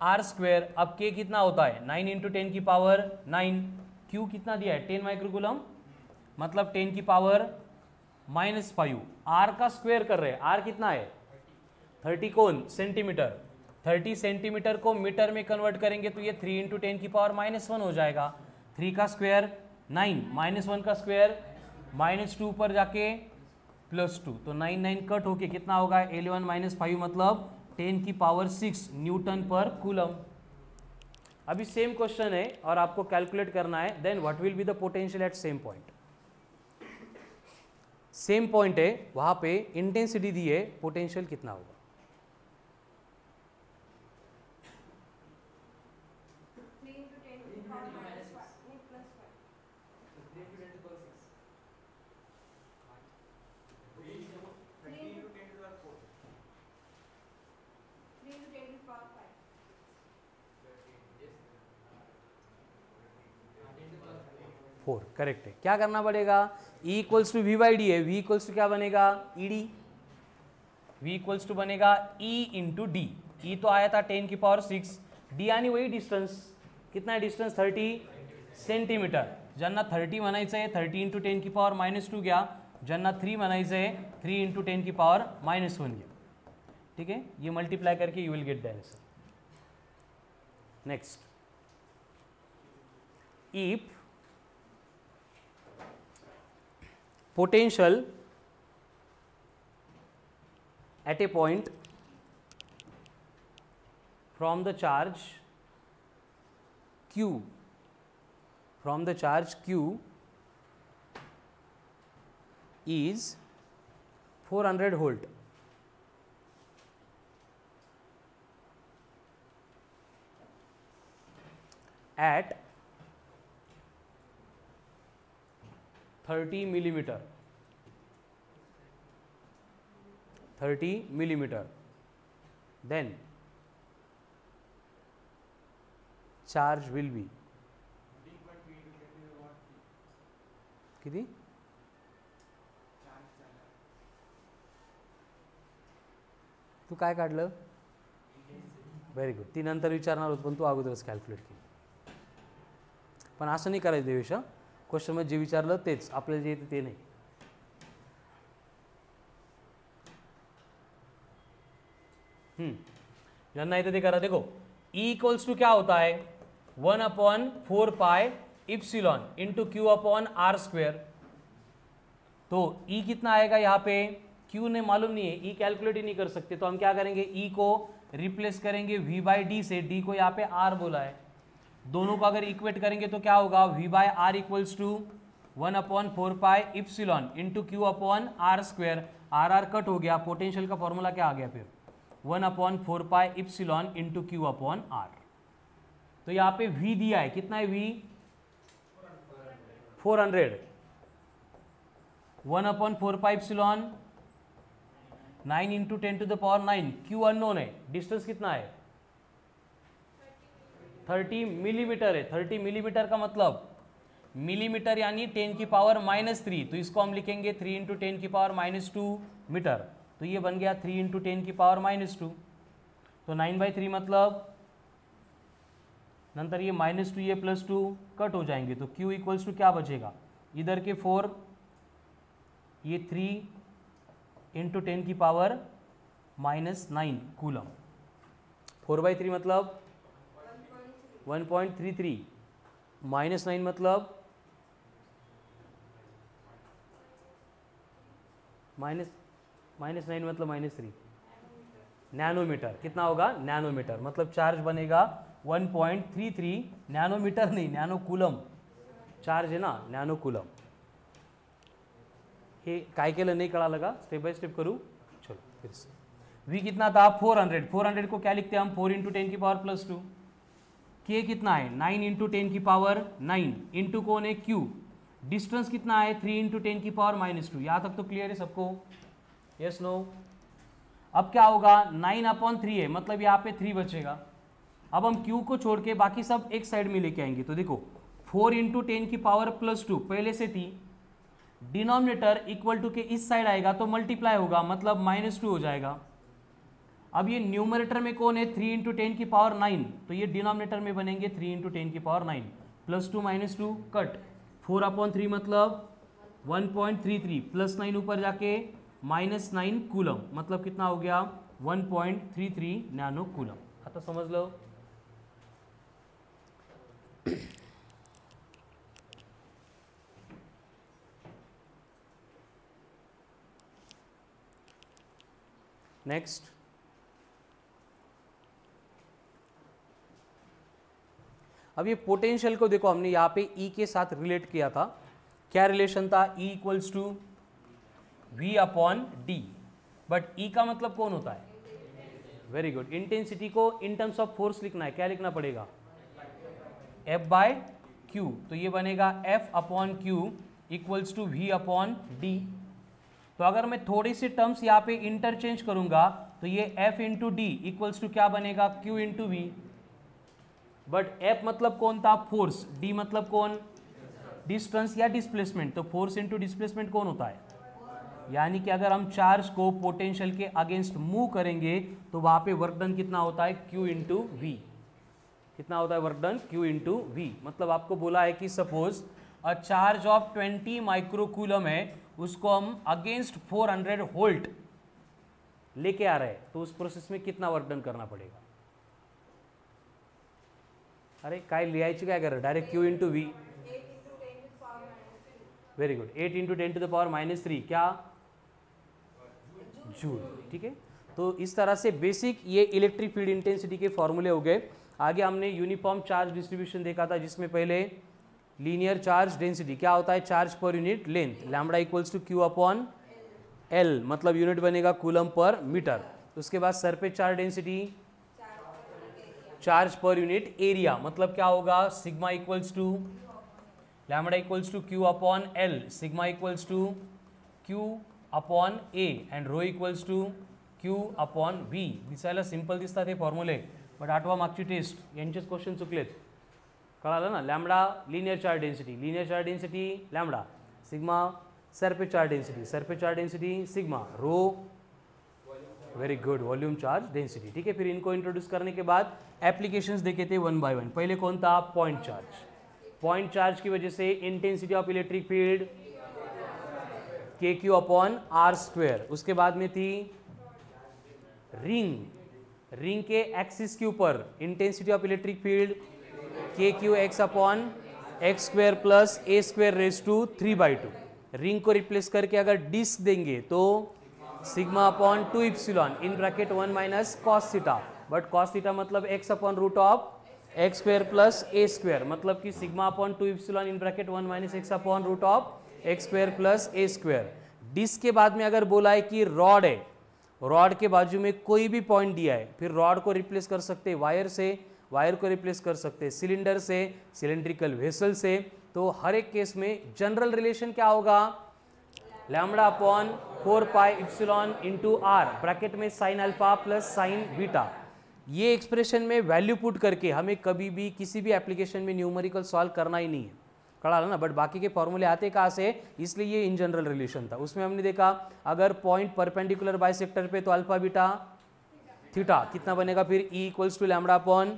R square. अब K कितना होता है, 9 इंटू 10 की पावर 9. Q कितना दिया है, 10 माइक्रोकूलम, मतलब 10 की पावर -5. R का स्क्वेयर कर रहे हैं, R कितना है 30 कौन सेंटीमीटर. 30 सेंटीमीटर को मीटर में कन्वर्ट करेंगे तो ये 3 इंटू 10 की पावर -1 हो जाएगा. 3 का स्क्वेयर 9, -1 का स्क्वेयर -2 पर जाके +2, तो 9 कट होके कितना होगा, 11 - 5 मतलब 10 की पावर 6 न्यूटन पर कूलम. अभी सेम क्वेश्चन है और आपको कैलकुलेट करना है, then what will be the potential at same point. Same point है, वहां पे इंटेंसिटी दी है, पोटेंशियल कितना होगा. फोर करेक्ट है. क्या करना पड़ेगा, E equals to V by D है, V इक्वल्स टू क्या बनेगा, ED. V इक्वल्स टू बनेगा E इंटू डी. E तो आया था 10 की पावर 6, D यानी वही डिस्टेंस, कितना है डिस्टेंस 30 सेंटीमीटर. ज्यांना 30 म्हणायचं आहे 30 × 10⁻² घ्या, ज्यांना 3 म्हणायचं आहे 3 × 10⁻1 घ्या. ठीक है, ये मल्टीप्लाई करके you will get the answer. Next, if potential at a point from the charge q is 400 volt at 30 millimeter, then charge will be किती? तू काय काढलं? Very good. ती नंतर विचारणार होत पण तू अगोदरच कॅल्क्युलेट केली. पण असं नाही करायचं देवेश. क्वेश्चन मध्ये जे विचारलं तेच, आपल्याला जे येतं ते नाही. जानना है तो देखा देखो, E इक्वल्स टू क्या होता है 1/4 इप्सिलॉन इंटू Q/r². तो E कितना आएगा यहाँ पे, Q ने मालूम नहीं है, E कैलकुलेट ही नहीं कर सकते, तो हम क्या करेंगे, E को रिप्लेस करेंगे V/D से. D को यहाँ पे R बोला है, दोनों को अगर इक्वेट करेंगे तो क्या होगा, V/R equals to 1/4 epsilon into Q/r². R cut हो गया, पोटेंशियल का फॉर्मूला क्या आ गया फिर 1/4 इप्सिलॉन इंटू Q/r. तो यहाँ पे V दिया है, कितना है V 400. 1/4 epsilon 9 into 10⁻⁹. Q unknown है, डिस्टेंस कितना है 30 मिलीमीटर है. 30 मिलीमीटर का मतलब मिलीमीटर यानी 10⁻⁻3, तो इसको हम लिखेंगे 3 × 10⁻⁻2 मीटर. तो ये बन गया 3 × 10⁻⁻2. तो 9/3 मतलब नंतर ये -2 ये +2 कट हो जाएंगे, तो Q इक्वल्स टू क्या बचेगा, इधर के 4 ये 3 × 10⁻⁻9 कूलम. 4/3 मतलब 1.33, -9 मतलब -9 मतलब -3 नैनोमीटर. कितना होगा, नैनोमीटर. मतलब चार्ज बनेगा 1.33 नैनोमीटर, नहीं नैनो कूलम चार्ज है ना, नैनो कूलम. हे काय केलं नाही कळालं का, स्टेप बाय स्टेप करू. चलो फिर से. V कितना था 400. 400 को क्या लिखते हैं हम 4 × 10⁻+2. K कितना है 9 × 10⁻9 इंटू कौन है Q. डिस्टेंस कितना है 3 × 10⁻⁻2. यहाँ तक तो क्लियर है सबको, यस नो. अब क्या होगा 9/3 है, मतलब यहाँ पे 3 बचेगा. अब हम Q को छोड़ के बाकी सब एक साइड में लेके आएंगे. तो देखो 4 × 10⁻+2 पहले से थी, डिनोमिनेटर इक्वल टू के इस साइड आएगा तो मल्टीप्लाई होगा, मतलब -2 हो जाएगा. अब ये न्यूमरेटर में कौन है 3 × 10⁻9, तो ये डिनोमिनेटर में बनेंगे 3 × 10⁻9. +2 -2 कट, 4/3 मतलब 1.33 +9 ऊपर जाके -9 कूलम, मतलब कितना हो गया 1.33 नैनो कूलम. आता समझ लो. नेक्स्ट, अब ये पोटेंशियल को देखो, हमने यहाँ पे E के साथ रिलेट किया था. क्या रिलेशन था, E equals to V/D. But E का मतलब कौन होता है, वेरी गुड. इंटेंसिटी को इन टर्म्स ऑफ फोर्स लिखना है, क्या लिखना पड़ेगा F/Q. तो ये बनेगा F/Q इक्वल्स टू V/D. तो अगर मैं थोड़ी सी टर्म्स यहाँ पे इंटरचेंज करूंगा तो ये F × D इक्वल्स टू क्या बनेगा Q × V. बट F मतलब कौन था, फोर्स. D मतलब कौन, डिस्टेंस या डिस्प्लेसमेंट. तो फोर्स इंटू डिस्प्लेसमेंट कौन होता है, यानी कि अगर हम चार्ज को पोटेंशियल के अगेंस्ट मूव करेंगे तो वहां पे वर्क डन कितना होता है Q × V. कितना होता है work done, Q into V. मतलब आपको बोला है कि suppose a charge of 20 microcoulomb है, उसको हम अगेंस्ट 400 वोल्ट लेके आ रहे हैं, तो उस प्रोसेस में कितना वर्क डन करना पड़ेगा? अरे काय लिहायची काय गरज, direct Q into V. Very good, 8 into 10 to the power -3 क्या, जूल। ठीक है, तो इस तरह से बेसिक ये इलेक्ट्रिक फील्ड इंटेंसिटी के फॉर्मूले हो गए। आगे हमने यूनिफॉर्म चार्ज डिस्ट्रीब्यूशन देखा था, जिसमें पहले लीनियर चार्ज डेंसिटी क्या होता है, चार्ज पर unit length, lambda equals to Q upon L, मतलब यूनिट बनेगा कूलम पर मीटर। उसके बाद सरफेस चार्ज डेंसिटी चार्ज पर यूनिट एरिया, मतलब क्या होगा, sigma equals to lambda equals to Q upon L, sigma equals to Q upon A and rho equals to Q upon V. दिसायला simple दिसतात हे फॉर्म्युले, बट आठवा मागची टेस्ट यांचेच क्वेश्चन चुकलेत, कळालं ना। Lambda linear charge density lambda, sigma surface charge density sigma, rho very good volume charge density. ठीक है, फिर इनको इंट्रोड्यूस करने के बाद एप्लीकेशंस देखे थे वन बाय वन। पहले कौन था, पॉइंट चार्ज। पॉइंट चार्ज की वजह से intensity of electric field KQ upon R square. उसके बाद में थी रिंग के एक्सिस के ऊपर intensity of electric field KQ x upon x square plus a square raise to 3/2। Ring को रिप्लेस करके अगर डिस्क देंगे तो sigma upon 2 epsilon in bracket 1 minus cos theta, but cos theta मतलब x upon root of x square plus a square, मतलब कि sigma upon 2 epsilon in bracket 1 minus x upon root of x square plus a square. Disc के बाद में अगर बोला है कि रॉड है, रॉड के बाजू में कोई भी पॉइंट दिया है, फिर रॉड को रिप्लेस कर सकते हैं वायर से, वायर को रिप्लेस कर सकते हैं सिलेंडर से, सिलेंड्रिकल वेसल से। तो हर एक केस में जनरल रिलेशन क्या होगा, lambda upon 4 pi epsilon into R, bracket में sine alpha plus sine beta. ये एक्सप्रेशन में वैल्यू पुट करके हमें कभी भी किसी भी एप्लीकेशन में न्यूमेरिकल सॉल्व करना ही नहीं है, कड़ा ना। बट बाकी के फॉर्मूले आते कहाँ से, इसलिए ये इन जनरल रिलेशन था। उसमें हमने देखा अगर पॉइंट परपेंडिकुलर बाइसेक्टर पे तो अल्फा बीटा थीटा कितना बनेगा, फिर E equals to lambda upon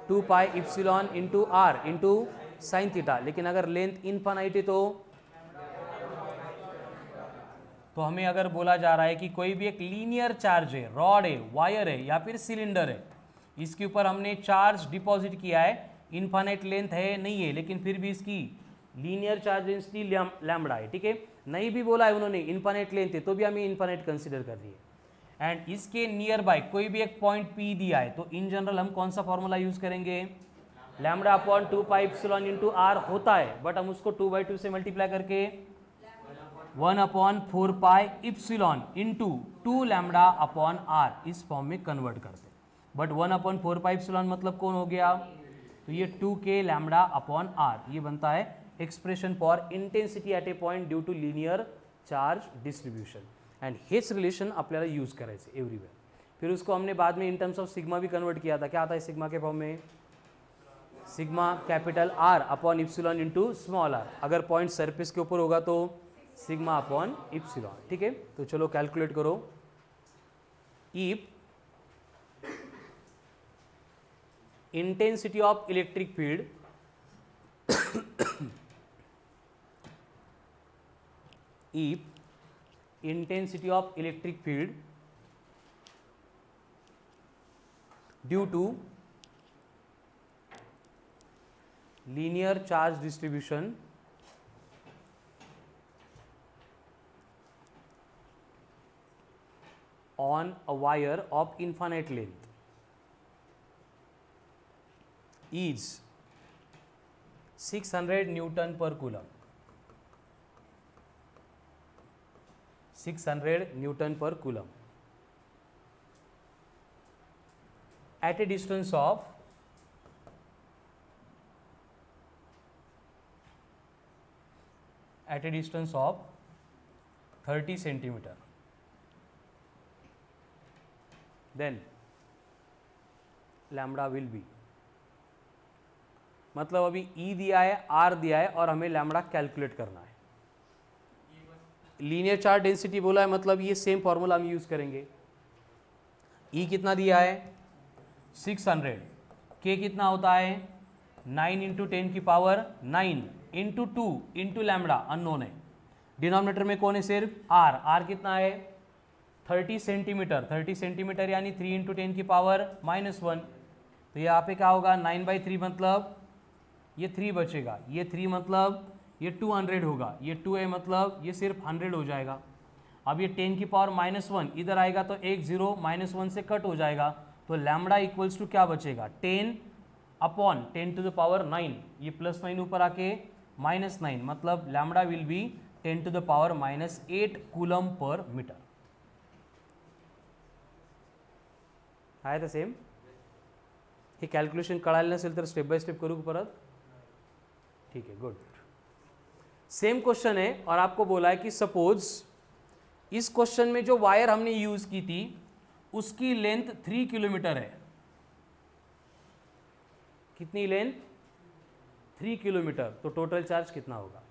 2 pi epsilon into R into sine theta. लेकिन अगर लेंथ इनफाइनाइट है तो हमें अगर बोला जा रहा है कि कोई भी एक लीनियर चार्ज है, रॉड है, वायर है या फिर सिलेंडर है, इसके ऊपर हमने चार्ज डिपॉजिट किया है, इनफाइनाइट लेंथ है नहीं है, लेकिन फिर भी इसकी लीनियर चार्ज डेंसिटी लैम्बडा है। ठीक है, नहीं भी बोला है उन्होंने इनफाइनाइट लेंथ है तो भी हमें इनफाइनाइट कंसीडर कर रही है। एंड इसके नियर बाय कोई भी एक पॉइंट P दिया है, तो इन जनरल हम कौन सा फॉर्मूला यूज करेंगे, lambda upon 2 pi epsilon into R होता है, बट हम उसको 2/2 से मल्टीप्लाई करके 1 upon 4 pi epsilon into 2 lambda upon R इस फॉर्म में कन्वर्ट करते हैं। बट 1 अपॉन 4 पाई इप्सिलॉन मतलब कौन हो गया, तो ये 2k लैम्बडा अपॉन आर, ये बनता है expression for intensity at a point due to linear charge distribution. And हेच रिलेशन आपल्याला यूज करायचे एव्हरीवेयर। फिर उसको हमने बाद में इन टर्म्स ऑफ सिग्मा भी कन्वर्ट किया था। क्या आता है सिग्मा के फॉर्म में, sigma capital R upon epsilon into small r। अगर पॉइंट सरफेस के ऊपर होगा तो सिग्मा अपॉन इप्सिलॉन। ठीक है, तो चलो कैलकुलेट करो। If intensity of electric field if intensity of electric field due to linear charge distribution on a wire of infinite length is 600 Newton per coulomb, 600 Newton per coulomb at a distance of 30 centimeter, then lambda will be, मतलब अभी E दिया है, R दिया है और हमें lambda calculate करना है। लीनियर चार्ज डेंसिटी बोला है, मतलब ये सेम फॉर्मूला हम यूज करेंगे। E कितना दिया है 600, k कितना होता है 9 इंटू 10 की power 9 into 2 into lambda unknown है, डिनोमिनेटर में कौन है सिर्फ r, r कितना है 30 सेंटीमीटर, 30 सेंटीमीटर यानी 3 इंटू 10 की पावर -1। तो यहाँ पे क्या होगा 9/3 मतलब ये 3 बचेगा, ये 3 मतलब ये 200 होगा, ये 2 है मतलब ये सिर्फ 100 हो जाएगा। अब ये 10 की पावर -1 इधर आएगा तो एक 0 -1 से कट हो जाएगा, तो लैम्बडा इक्वल्स टू क्या बचेगा 10 अपॉन 10 टू द पावर 9, ये +9 ऊपर आके -9 मतलब lambda will be 10 to the power -8 coulomb पर मीटर। आहे तर सेम हे कॅल्क्युलेशन कळालं नसेल तर स्टेप बाय स्टेप करू परत, ठीक है गुड। सेम क्वेश्चन है और आपको बोला है कि सपोज इस क्वेश्चन में जो वायर हमने यूज की थी उसकी लेंथ 3 किलोमीटर है, कितनी लेंथ 3 किलोमीटर, तो टोटल चार्ज कितना होगा।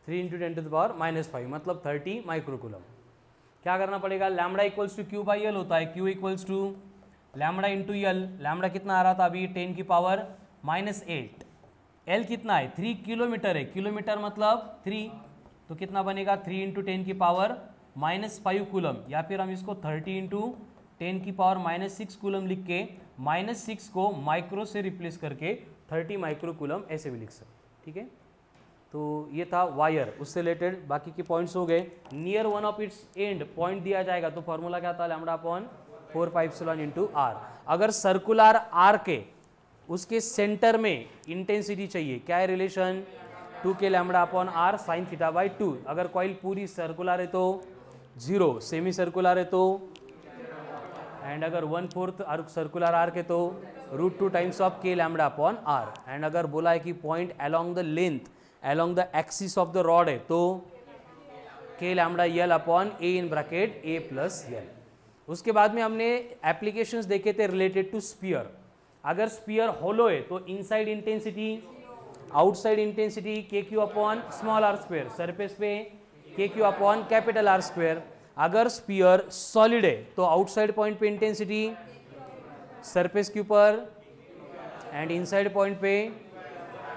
Three into 10 to the power -5 मतलब 30 माइक्रोकूलम। क्या करना पड़ेगा, lambda equals to Q by L होता है, Q equals to lambda into L, lambda कितना आ रहा था अभी 10 की पावर -8, एल कितना है 3 किलोमीटर है, किलोमीटर मतलब 3, तो कितना बनेगा 3 इंटू 10 की पावर -5 कूलम, या फिर हम इसको 30 इंटू 10 की पावर -6 कूलम लिख के -6 को माइक्रो से रिप्लेस करके 30 माइक्रो कूलम ऐसे भी लिख सकते, ठीक है। तो ये था वायर, उससे रिलेटेड बाकी के पॉइंट्स हो गए। Near one of its end point दिया जाएगा तो फॉर्मूला क्या था लैम्बडा अपॉन 4πε इंटू आर। अगर सर्कुलर आर के उसके सेंटर में इंटेंसिटी चाहिए, क्या है relation 2k lambda upon R sine theta by 2। अगर कॉइल पूरी सर्कुलर है तो 0, सेमी सर्कुलर है तो, एंड अगर 1/4 सर्कुलर आर के तो √2 times of k lambda upon R. And अगर बोला है कि point along the length along the axis of the rod है तो k lambda L upon a in bracket a plus L. उसके बाद में हमने एप्लीकेशंस देखे थे रिलेटेड टू स्पीयर। अगर स्पीयर होलो है तो inside intensity, outside intensity K Q upon small R square, surface पे K Q upon capital R square. अगर स्पीयर सॉलिड है तो आउटसाइड पॉइंट पे इंटेंसिटी सरफेस के ऊपर, एंड इनसाइड पॉइंट पे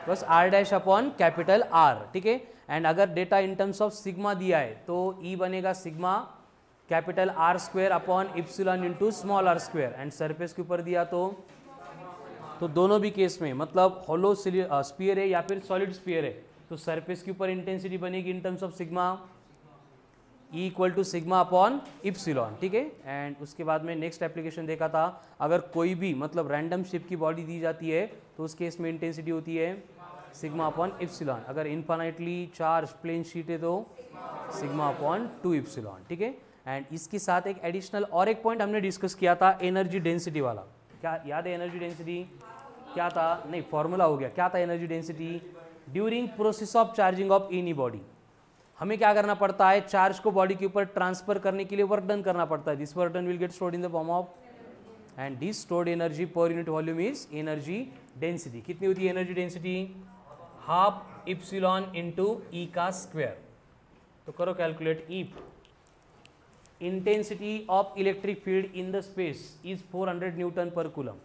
बस R dash upon capital R, ठीक है। एंड अगर data in terms of sigma दिया है तो ई बनेगा sigma capital R square upon epsilon into small R square, and surface के ऊपर दिया तो दोनों भी केस में मतलब होलो स्पीयर है या फिर सॉलिड स्पीयर है तो सरफेस के ऊपर इंटेंसिटी बनेगी in terms of sigma E equal to sigma upon epsilon, ठीक है। एंड उसके बाद में नेक्स्ट एप्लीकेशन देखा था, अगर कोई भी मतलब रैंडम शेप की बॉडी दी जाती है तो उस केस में इंटेंसिटी होती है सिग्मा अपॉन इप्सिलॉन। अगर इन्फाइनाइटली चार्ज प्लेन शीट है तो सिग्मा अपॉन 2 इप्सिलॉन, ठीक है। एंड इसके साथ एक एडिशनल और एक पॉइंट हमने डिस्कस किया था एनर्जी डेंसिटी वाला, क्या याद है एनर्जी डेंसिटी क्या था, नहीं फॉर्मूला हो गया, क्या था energy density during process of charging of any body. हमें क्या करना पड़ता है, चार्ज को बॉडी के ऊपर ट्रांसफर करने के लिए वर्क डन करना पड़ता है। This work done will get stored in the form of, and this stored energy per unit volume is energy density. कितनी होती है energy density, half epsilon into E का स्क्वायर। तो करो calculate, E intensity of electric field in the space is 400 newton पर coulomb.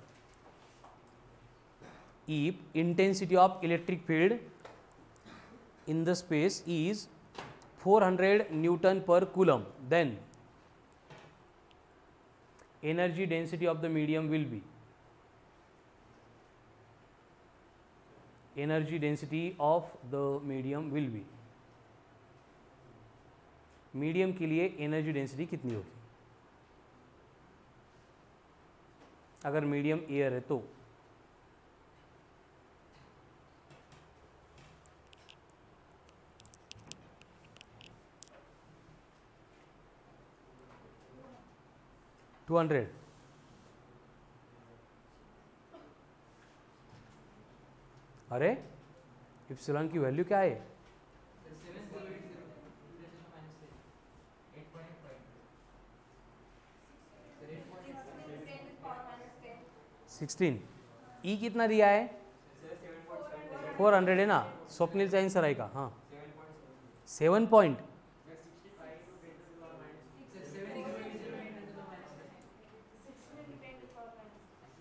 E intensity of electric field in the space is 400 newton पर coulomb, then energy density of the medium will be, energy density of the medium will be, medium के लिए energy density कितनी होगी अगर medium air है तो, $200। अरे epsilon की वैल्यू क्या है? 16। ई कितना दिया है? 400 है ना, स्वप्निल जैन सराय का। हाँ 7 पॉइंट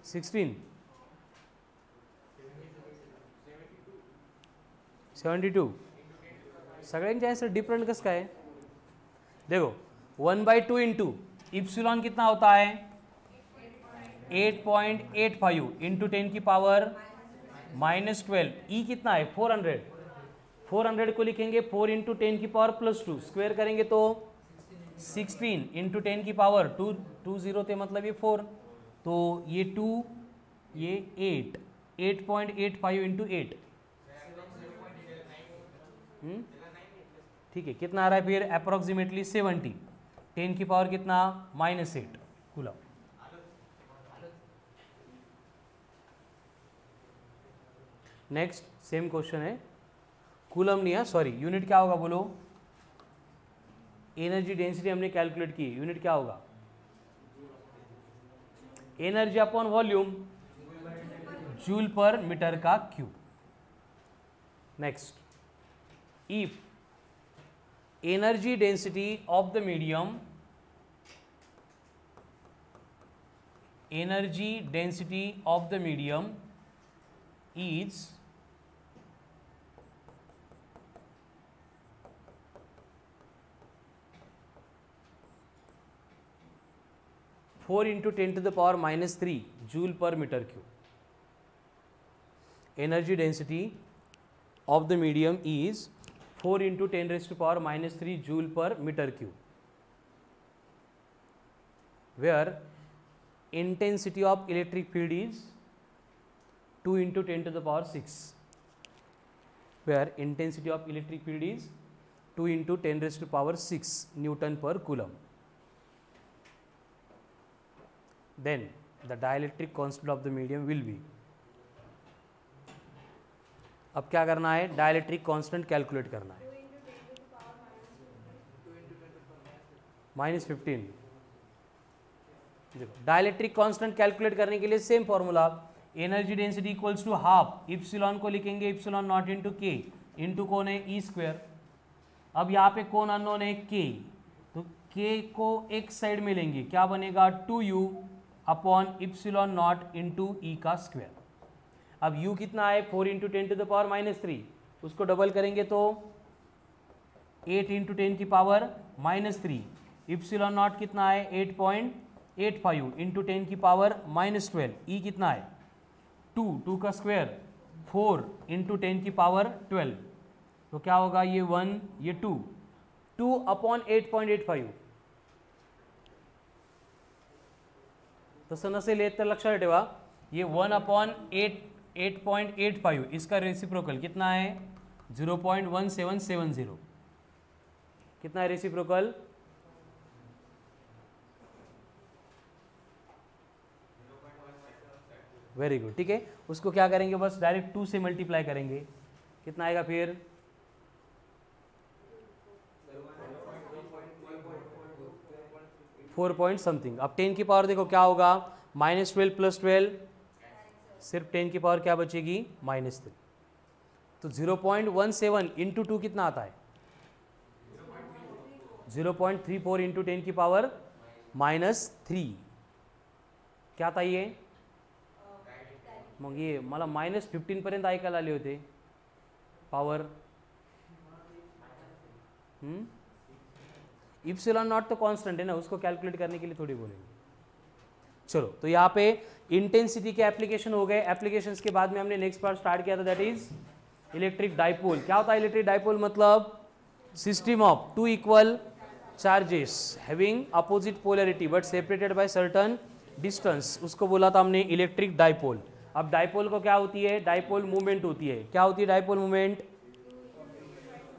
16 72 सगळ्यांचे आंसर डिफरेंट कसं काय? देखो 1/2 इंटू इप्सिलॉन कितना होता है? 8.85 इंटू 10 की पावर -12। ई कितना है? 400। 400 को लिखेंगे 4 इंटू 10 की पावर +2, स्क्वायर करेंगे तो 16 इंटू 10 की पावर 2 0 थे, मतलब ये 4, तो ये 2 ये 8, 8.85 इंटू 8, ठीक है। कितना आ रहा है फिर? अप्रोक्सीमेटली 70। 10 की पावर कितना? -8 कूलम। नेक्स्ट सेम क्वेश्चन है, कूलम नहीं है, सॉरी, यूनिट क्या होगा बोलो? एनर्जी डेंसिटी हमने कैलकुलेट की, यूनिट क्या होगा? Energy upon volume, joule per metre का cube. Next, if energy density of the medium, energy density of the medium is 4 into 10 to the power -3 joule per meter cube. Energy density of the medium is 4 into 10 raised to power -3 joule per meter cube, where intensity of electric field is 2 into 10 to the power 6, where intensity of electric field is 2 into 10 raised to power 6 Newton per coulomb. Then the dielectric constant of the medium will be, अब क्या करना है? Dielectric constant calculate करना है, -15। देखो dielectric constant calculate करने के लिए same formula, energy density equals to half epsilon को लिखेंगे epsilon not into K, into कौन है? E square. अब यहाँ पे कौन अननोन है? के, तो के को एक साइड में लेंगे, क्या बनेगा? 2u upon epsilon not into E का स्क्वायर। अब u कितना है? 4 इंटू 10 टू द पावर -3, उसको डबल करेंगे तो 8 इंटू 10 की पावर -3। इप्सिलॉन नॉट कितना है? 8.85 इंटू 10 की पावर -12। ई कितना है? 2 का स्क्वायर 4 इंटू 10 की पावर 12, तो क्या होगा? ये 1 ये 2 अपॉन 8.85। तसं नसेल येत तर लक्षात ठेवा, ये 1 अपॉन 8.85, इसका रेसिप्रोकल कितना है? 0.1770। कितना है रेसिप्रोकल? वेरी गुड, ठीक है। उसको क्या करेंगे? बस डायरेक्ट 2 से मल्टीप्लाई करेंगे, कितना आएगा फिर? 4 पॉइंट समथिंग। अब 10 की पावर देखो क्या होगा? -12 + 12, सिर्फ 10 की पावर क्या बचेगी? -3। तो 0.17 इंटू 2 कितना आता है? 0.34 इंटू 10 की पावर -3। क्या आता ये? मग ये मला -15 पर्यंत ऐकायला आले होते पावर। इप्सिलॉन नॉट तो कांस्टेंट है ना, उसको कैलकुलेट करने के लिए थोड़ी बोलेंगे। चलो, तो यहाँ पे इंटेंसिटी के एप्लीकेशन हो गए। एप्लीकेशंस के बाद में हमने नेक्स्ट पार्ट स्टार्ट किया था, दैट इज इलेक्ट्रिक डाइपोल। क्या होता है इलेक्ट्रिक डाइपोल? मतलब system of 2 equal charges having opposite polarity but separated by certain distance, उसको बोला था हमने इलेक्ट्रिक डाइपोल। अब डाइपोल को क्या होती है? डाइपोल मूवमेंट होती है। क्या होती है dipole movement?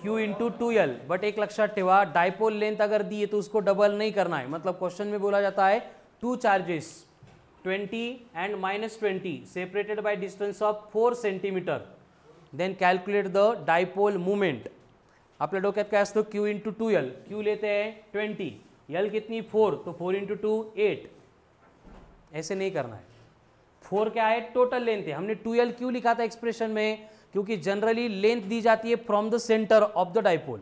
Q into 2L। But एक लक्षात ठेवा, डाइपोल लेंथ अगर दी है तो उसको डबल नहीं करना है। मतलब क्वेश्चन में बोला जाता है 2 charges 20 and -20 separated by distance of 4 centimetre, then calculate the dipole moment. आपल्या डोक्यात काय असतं, Q इंटू 2L. Q लेते हैं 20, L कितनी 4, तो 4 इंटू 2 8. ऐसे नहीं करना है. 4 क्या है, टोटल लेंथ है. हमने 2L क्यों लिखा था एक्सप्रेशन में, क्योंकि जनरली लेंथ दी जाती है from the centre of the dipole.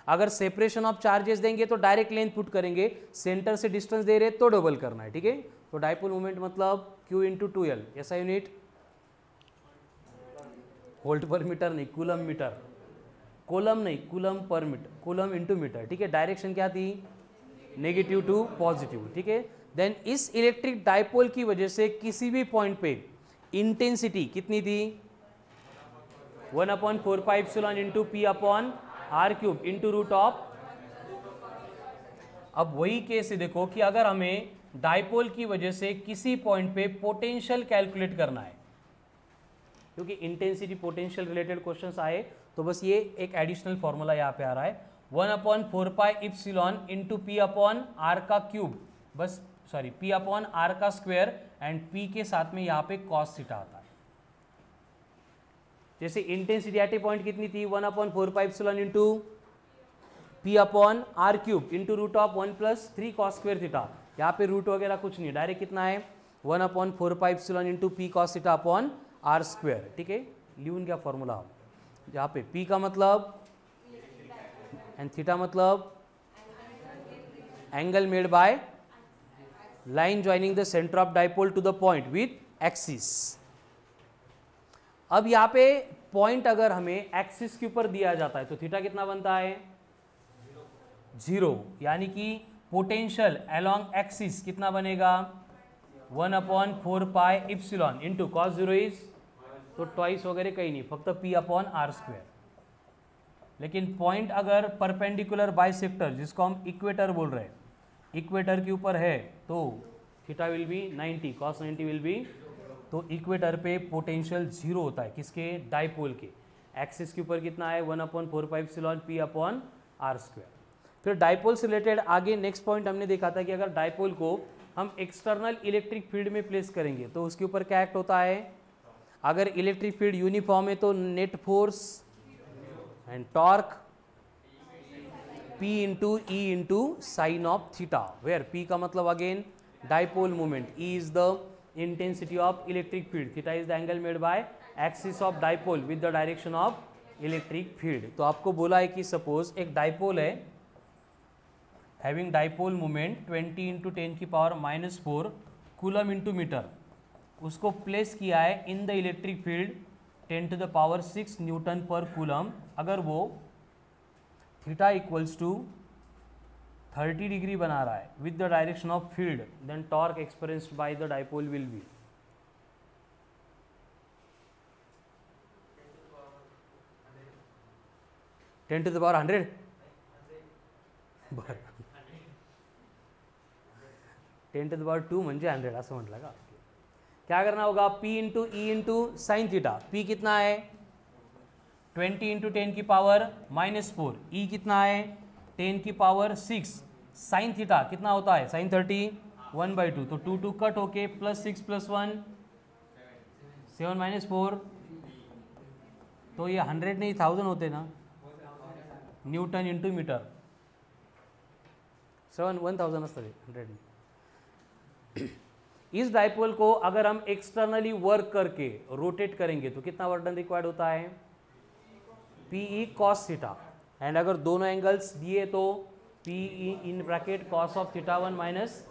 अगर सेपरेशन ऑफ चार्जेस देंगे तो डायरेक्ट लेंथ पुट करेंगे, सेंटर से डिस्टेंस दे रहे तो डबल करना है. ठीक है, तो डायपोल मूवमेंट मतलब Q इंटू 2L. ऐसा यूनिट वोल्ट पर मीटर नहीं, कूलम मीटर. कोलम नहीं, कूलम पर मीटर, कूलम इंटू मीटर. ठीक है, डायरेक्शन क्या थी, नेगेटिव टू पॉजिटिव. ठीक है, देन इस इलेक्ट्रिक डायपोल की वजह से किसी भी पॉइंट पे इंटेंसिटी कितनी थी, 1/4πε into P upon R cube into root of. अब वही केस है देखो कि अगर हमें डायपोल की वजह से किसी पॉइंट पे पोटेंशियल कैलकुलेट करना है, क्योंकि इंटेंसिटी पोटेंशियल रिलेटेड क्वेश्चंस आए तो बस ये एक एडिशनल फॉर्मूला यहाँ पे आ रहा है, 1/4πε इंटू पी अपॉन आर का क्यूब, बस सॉरी पी अपॉन आर का स्क्वायर एंड पी के साथ में यहाँ पे कॉस थीटा आता है. जैसे इंटेंसिटी एट ए पॉइंट कितनी थी, 1/4πε into P upon R cube into root of 1 + 3 cos square theta. यहाँ पे रूट वगैरह कुछ नहीं, डायरेक्ट कितना है 1/4πε into P cos theta upon R square. ठीक है, लिहून घ्या फॉर्मूला. यहाँ पे पी का मतलब एंड थीटा मतलब angle made by line joining the centre of dipole to the point with axis. अब यहाँ पे पॉइंट अगर हमें एक्सिस के ऊपर दिया जाता है तो थीटा कितना बनता है, 0. यानी कि पोटेंशियल अलोंग एक्सिस कितना बनेगा, 1/4πε इंटू कॉस 0 इज, तो ट्वाइस वगैरह कहीं नहीं, फक्त पी अपॉन आर स्क्वायर. लेकिन पॉइंट अगर परपेंडिकुलर बाइसेक्टर, जिसको हम इक्वेटर बोल रहे हैं, इक्वेटर के ऊपर है तो theta will be 90, cos 90 will be, तो इक्वेटर पे पोटेंशियल 0 होता है किसके, डायपोल के. एक्सिस के ऊपर कितना है, 1/4πε पी अपॉन आर स्क्वायर. फिर डायपोल से रिलेटेड आगे नेक्स्ट पॉइंट हमने देखा था कि अगर डायपोल को हम एक्सटर्नल इलेक्ट्रिक फील्ड में प्लेस करेंगे तो उसके ऊपर क्या एक्ट होता है. अगर इलेक्ट्रिक फील्ड यूनिफॉर्म है तो net force and torque P into E into sine of theta, where P का मतलब again dipole moment, E is the intensity of electric field, theta is the angle made by axis of dipole with the direction of electric field. तो आपको बोला है कि suppose एक dipole है having dipole moment 20 × 10⁻⁻⁴ coulomb into metre, उसको place किया है in the electric field 10⁻⁶ Newton पर कूलम. अगर वो थीटा इक्वल्स टू 30 डिग्री बना रहा है with the direction of field, then torque experienced by the dipole will be 10⁻100. बरं 10⁻2 म्हणजे 100 असं म्हटलं का. क्या करना होगा, P into E into sine theta. P कितना है 20 × 10⁻⁻⁴, E कितना है 10⁻⁶, साइन थीटा कितना होता है साइन 30 1/2, तो 2 कट होके +6 + 1 7 - 4, तो ये 100 नहीं 1000 होते ना, न्यूटन इंटू मीटर. 1000 असतं 100. इस डायपोल को अगर हम एक्सटर्नली वर्क करके रोटेट करेंगे तो कितना वर्डन रिक्वायर्ड होता है, PE cos थीटा. एंड अगर दोनों एंगल्स दिए तो PE in bracket cos of theta 1 minus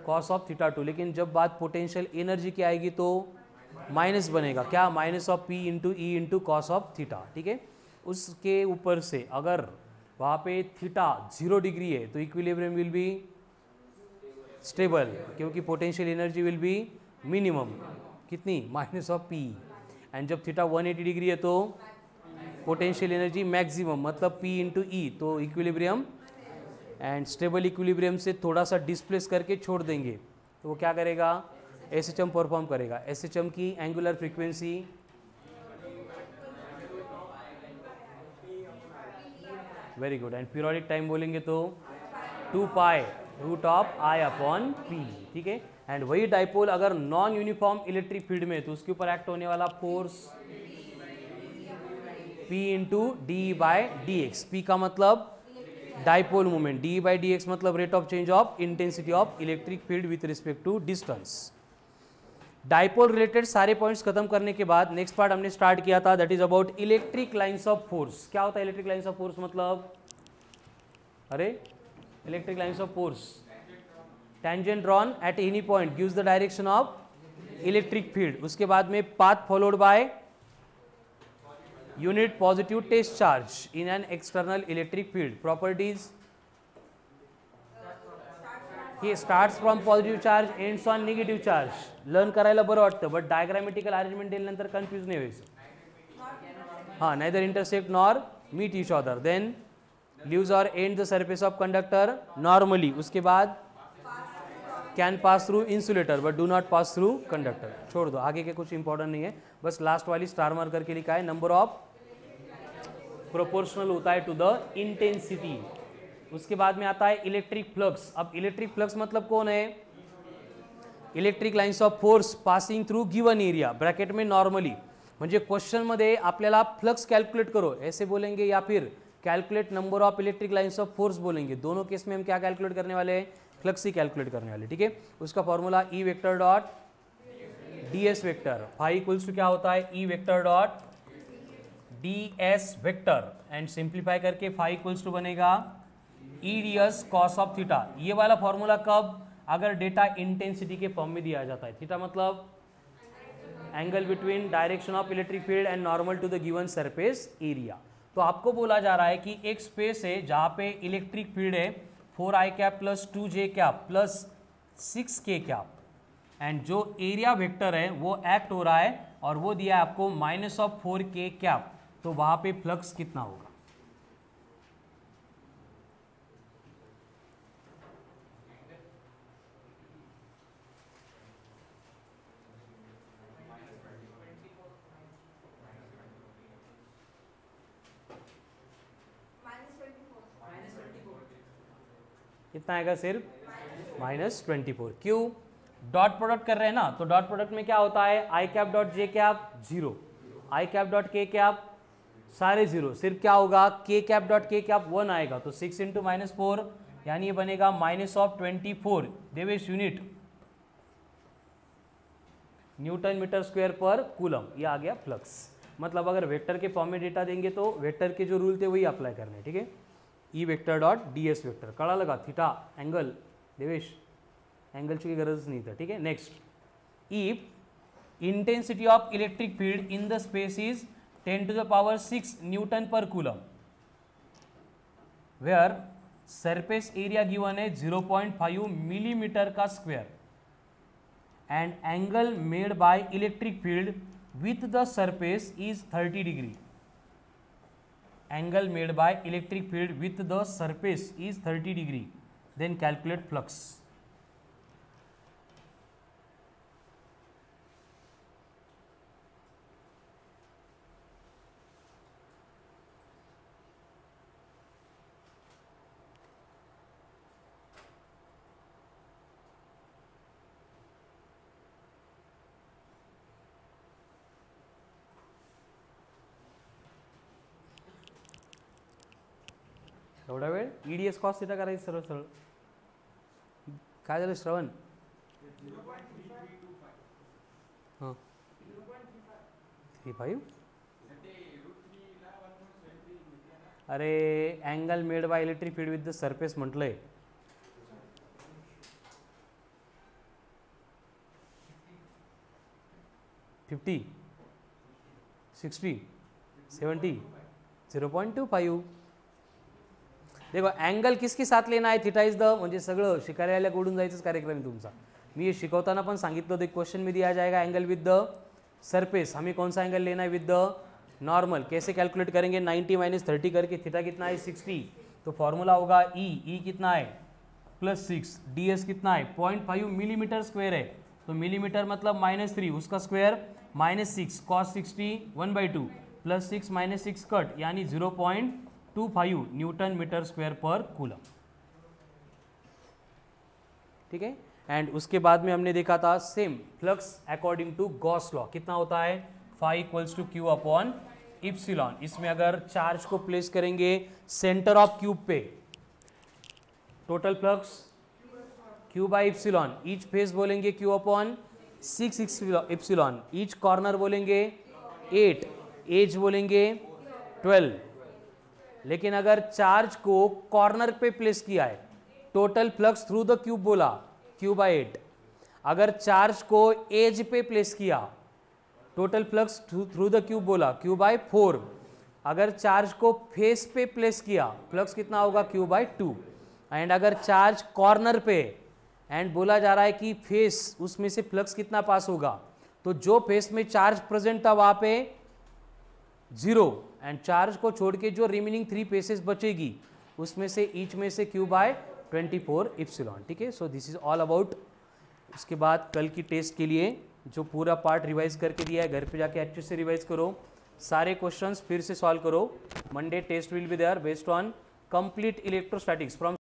cos of theta 2. लेकिन जब बात पोटेंशियल एनर्जी की आएगी तो माइनस बनेगा, क्या, minus of P into E into cos of theta. ठीक है, उसके ऊपर से अगर वहाँ पे थीटा 0 डिग्री है तो इक्विलिब्रियम विल बी स्टेबल, क्योंकि potential energy will be minimum, कितनी, माइनस ऑफ P. एंड जब थीटा 180 डिग्री है तो पोटेंशियल एनर्जी मैक्सिमम, मतलब P इंटू ई, तो इक्विलिब्रियम. एंड स्टेबल इक्विलिब्रियम से थोड़ा सा डिस्प्लेस करके छोड़ देंगे तो वो क्या करेगा, SHM परफॉर्म करेगा. SHM की angular frequency very good. And periodic time बोलेंगे तो 2π√I/P. ठीक है, एंड वही डायपोल अगर नॉन यूनिफॉर्म इलेक्ट्रिक फील्ड में तो उसके ऊपर एक्ट होने वाला force P into D by D X. P का मतलब dipole moment, D by D X मतलब rate of change of intensity of electric field with respect to distance. Dipole related सारे पॉइंट्स खत्म करने के बाद नेक्स्ट पार्ट हमने start किया था, that is about electric lines of force. क्या होता है इलेक्ट्रिक लाइंस ऑफ फोर्स मतलब? अरे electric lines of force, tangent drawn at any point gives the direction of electric field. उसके बाद में path followed by unit positive test charge in an external electric field. Properties: he starts from positive charge, ends on negative charge. Learn करायला बरं वाटतं, but diagrammatical arrangement दिल्यानंतर confuse नाही व्हायचं. हां, neither intersect nor meet each other. Then leaves or end the surface of conductor normally. उसके बाद can pass through insulator but do not pass through conductor. छोड़ दो, आगे के कुछ इंपॉर्टेंट नहीं है, बस लास्ट वाली स्टार मार्कर के लिखा है नंबर ऑफ प्रोपोर्शनल होता है टू द इंटेंसिटी। उसके बाद में आता है इलेक्ट्रिक फ्लक्स। अब इलेक्ट्रिक फ्लक्स मतलब कौन है? Electric lines of force passing through given area, bracket में नॉर्मली। म्हणजे क्वेश्चन मध्ये आपल्याला फ्लक्स कैलकुलेट करो ऐसे बोलेंगे या फिर calculate number of electric lines of force बोलेंगे। दोनों केस में हम क्या कैलकुलेट करने वाले हैं? फ्लक्स ही कैलकुलेट करने वाले, ठीक है। उसका formula E vector dot D S vector, phi equals to क्या होता है? E vector dot D S vector, and simplify करके फाई इक्वल्स टू बनेगा E D S cos of theta. ये वाला फॉर्मूला कब? अगर डेटा इंटेंसिटी के फॉर्म में दिया जाता है। थीटा मतलब angle between direction of electric field and normal to the given surface area. तो आपको बोला जा रहा है कि एक स्पेस है जहां पे इलेक्ट्रिक फील्ड है 4i cap plus 2j cap plus 6k cap, and जो एरिया वेक्टर है वो एक्ट हो रहा है और वो दिया है आपको माइनस ऑफ 4k कैप। तो वहां पे फ्लक्स कितना होगा? कितना आएगा? सिर्फ -24। क्यों? डॉट प्रोडक्ट कर रहे हैं ना, तो डॉट प्रोडक्ट में क्या होता है? आई कैप डॉट जे कैप 0, आई कैप डॉट के कैप सारे 0, सिर्फ क्या होगा? के कैप डॉट के कैप 1 आएगा। तो 6 इंटू -4 यानी ये बनेगा -24। देवेश यूनिट न्यूटन मीटर स्क्वायर पर कूलम। ये आ गया फ्लक्स। मतलब अगर वेक्टर के फॉर्म में डेटा देंगे तो वेक्टर के जो रूल थे वही अप्लाई करने, ठीक है। E vector dot D S vector, कड़ा लगा? थीटा एंगल, देवेश एंगल की गरज नहीं था, ठीक है। Next, if intensity of electric field in the space is 10⁶ newton पर coulomb, where surface area given है 0.5 मिलीमीटर का square, and angle made by electric field with the surface is 30 degree. Angle made by electric field with the surface is 30 degree. Then calculate flux. एवढा वेळ EDS cos theta करायचं सरळ सरळ. काय झालं श्रवण? हां 3.5. अरे angle made by electric field with the surface म्हटलंय. $50, $60, $70, 0.25. देखो एंगल किसके साथ लेना है? थीटा इज द, म्हणजे सगळं शिकायला गोडून जायचंच कार्यक्रम आहे तुमचा. मी हे शिकवताना पण सांगितलं होतं, क्वेश्चन में दिया जाएगा एंगल विद द सरफेस, हमें कौन सा एंगल लेना है? With the normal. कैसे कैलकुलेट करेंगे? 90 - 30 करके. थीटा कितना है? 60. तो फॉर्मूला होगा ई कितना है? +6. ds कितना है? 0.5 मिलीमीटर स्क्वायर है, तो मिलीमीटर मतलब -3, उसका स्क्वायर -6 cos 60 1/2 +6 - 6 कट यानी 0.25 न्यूटन मीटर स्क्वायर पर कूलम. ठीक है. एंड उसके बाद में हमने देखा था same flux according to Gauss law कितना होता है? φ = Q/r. इप्सिलॉन, इसमें अगर चार्ज को प्लेस करेंगे सेंटर ऑफ क्यूब पे, total flux Q by epsilon, each face बोलेंगे Q upon 6 epsilon, each corner बोलेंगे 8, एज बोलेंगे 12। लेकिन अगर चार्ज को कॉर्नर पे प्लेस किया है, total flux through the cube बोला क्यू बाई 8। अगर चार्ज को एज पे प्लेस किया, total flux through the cube बोला क्यू बाई 4। अगर चार्ज को फेस पे प्लेस किया, फ्लक्स कितना होगा क्यू बाई 2। एंड अगर चार्ज कॉर्नर पे एंड बोला जा रहा है कि फेस, उसमें से फ्लक्स कितना पास होगा, तो जो फेस में चार्ज प्रेजेंट था वहां पे 0, एंड चार्ज को छोड़ के जो रिमेनिंग 3 फेसेस बचेगी उसमें से ईच में से क्यू बाय 24 इप्सिलॉन। ठीक है, so this is all about. उसके बाद कल की टेस्ट के लिए जो पूरा पार्ट रिवाइज करके दिया है, घर पे जाके अच्छे से रिवाइज करो, सारे क्वेश्चंस फिर से सॉल्व करो। Monday test will be there based on complete electrostatics from